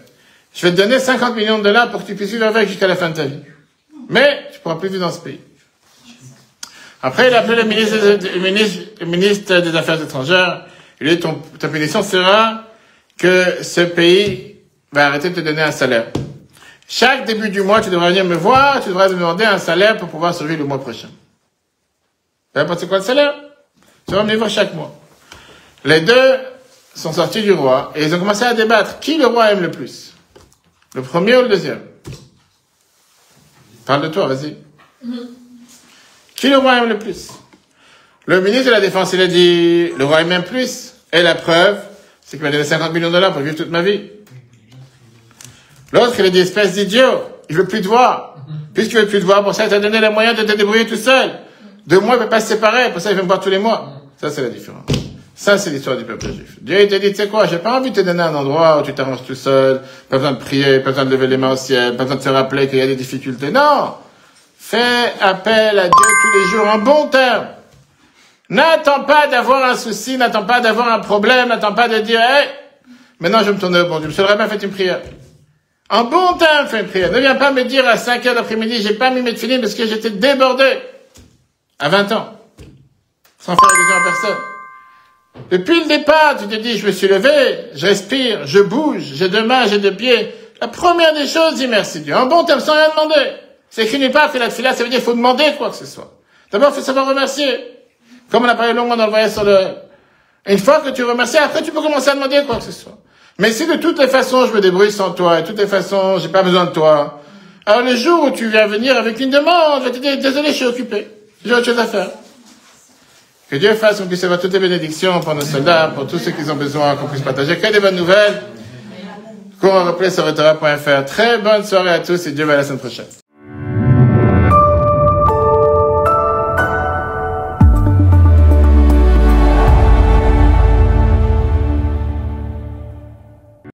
je vais te donner 50 millions de dollars pour que tu puisses vivre avec jusqu'à la fin de ta vie. Mais, tu pourras plus vivre dans ce pays. Après, il a appelé le ministre des Affaires étrangères. Il lui a dit, ta punition sera que ce pays va arrêter de te donner un salaire. Chaque début du mois, tu devras venir me voir, tu devras me demander un salaire pour pouvoir survivre le mois prochain. Vous savez pas c'est quoi le salaire? Tu vas venir voir chaque mois. Les deux sont sortis du roi et ils ont commencé à débattre. Qui le roi aime le plus? Le premier ou le deuxième? Parle de toi, vas-y. Qui le roi aime le plus? Le ministre de la Défense, il a dit, le roi aime plus. Et la preuve, c'est qu'il m'a donné 50 millions de dollars pour vivre toute ma vie. L'autre, il a dit, espèce d'idiot, il veut plus te voir. Puisqu'il veut plus te voir, pour ça, il t'a donné les moyens de te débrouiller tout seul. 2 mois, il peut pas se séparer, pour ça, il veut me voir tous les mois. Ça, c'est la différence. Ça, c'est l'histoire du peuple juif. Dieu, il t'a dit, tu sais quoi, j'ai pas envie de te donner un endroit où tu t'arranges tout seul, pas besoin de prier, pas besoin de lever les mains au ciel, pas besoin de se rappeler qu'il y a des difficultés. Non! Fais appel à Dieu tous les jours en bon terme. N'attends pas d'avoir un souci, n'attends pas d'avoir un problème, n'attends pas de dire, hey, maintenant je vais me tourner au bon Dieu. Monsieur le rabbin, faites une prière. En bon temps, fais une prière. Ne viens pas me dire à 5 heures d'après-midi, j'ai pas mis mes tefilines parce que j'étais débordé. À 20 ans. Sans faire allusion à personne. Depuis le départ, tu te dis, je me suis levé, je respire, je bouge, j'ai 2 mains, j'ai 2 pieds. La première des choses, dis merci Dieu. En bon terme, sans rien demander. C'est écrit nulle part, fait la tefila, ça veut dire qu'il faut demander quoi que ce soit. D'abord, il faut savoir remercier. Comme on a parlé longuement dans le voyage sur le... Une fois que tu remercies, après tu peux commencer à demander quoi que ce soit. Mais si de toutes les façons je me débrouille sans toi, et de toutes les façons j'ai pas besoin de toi, alors le jour où tu viens venir avec une demande, je vais te dire, désolé, je suis occupé. J'ai autre chose à faire. Que Dieu fasse qu'on puisse avoir toutes les bénédictions pour nos soldats, pour tous ceux qui ont besoin, qu'on puisse partager que des bonnes nouvelles. Cours en replay sur Torah.fr. Très bonne soirée à tous et Dieu va à la semaine prochaine.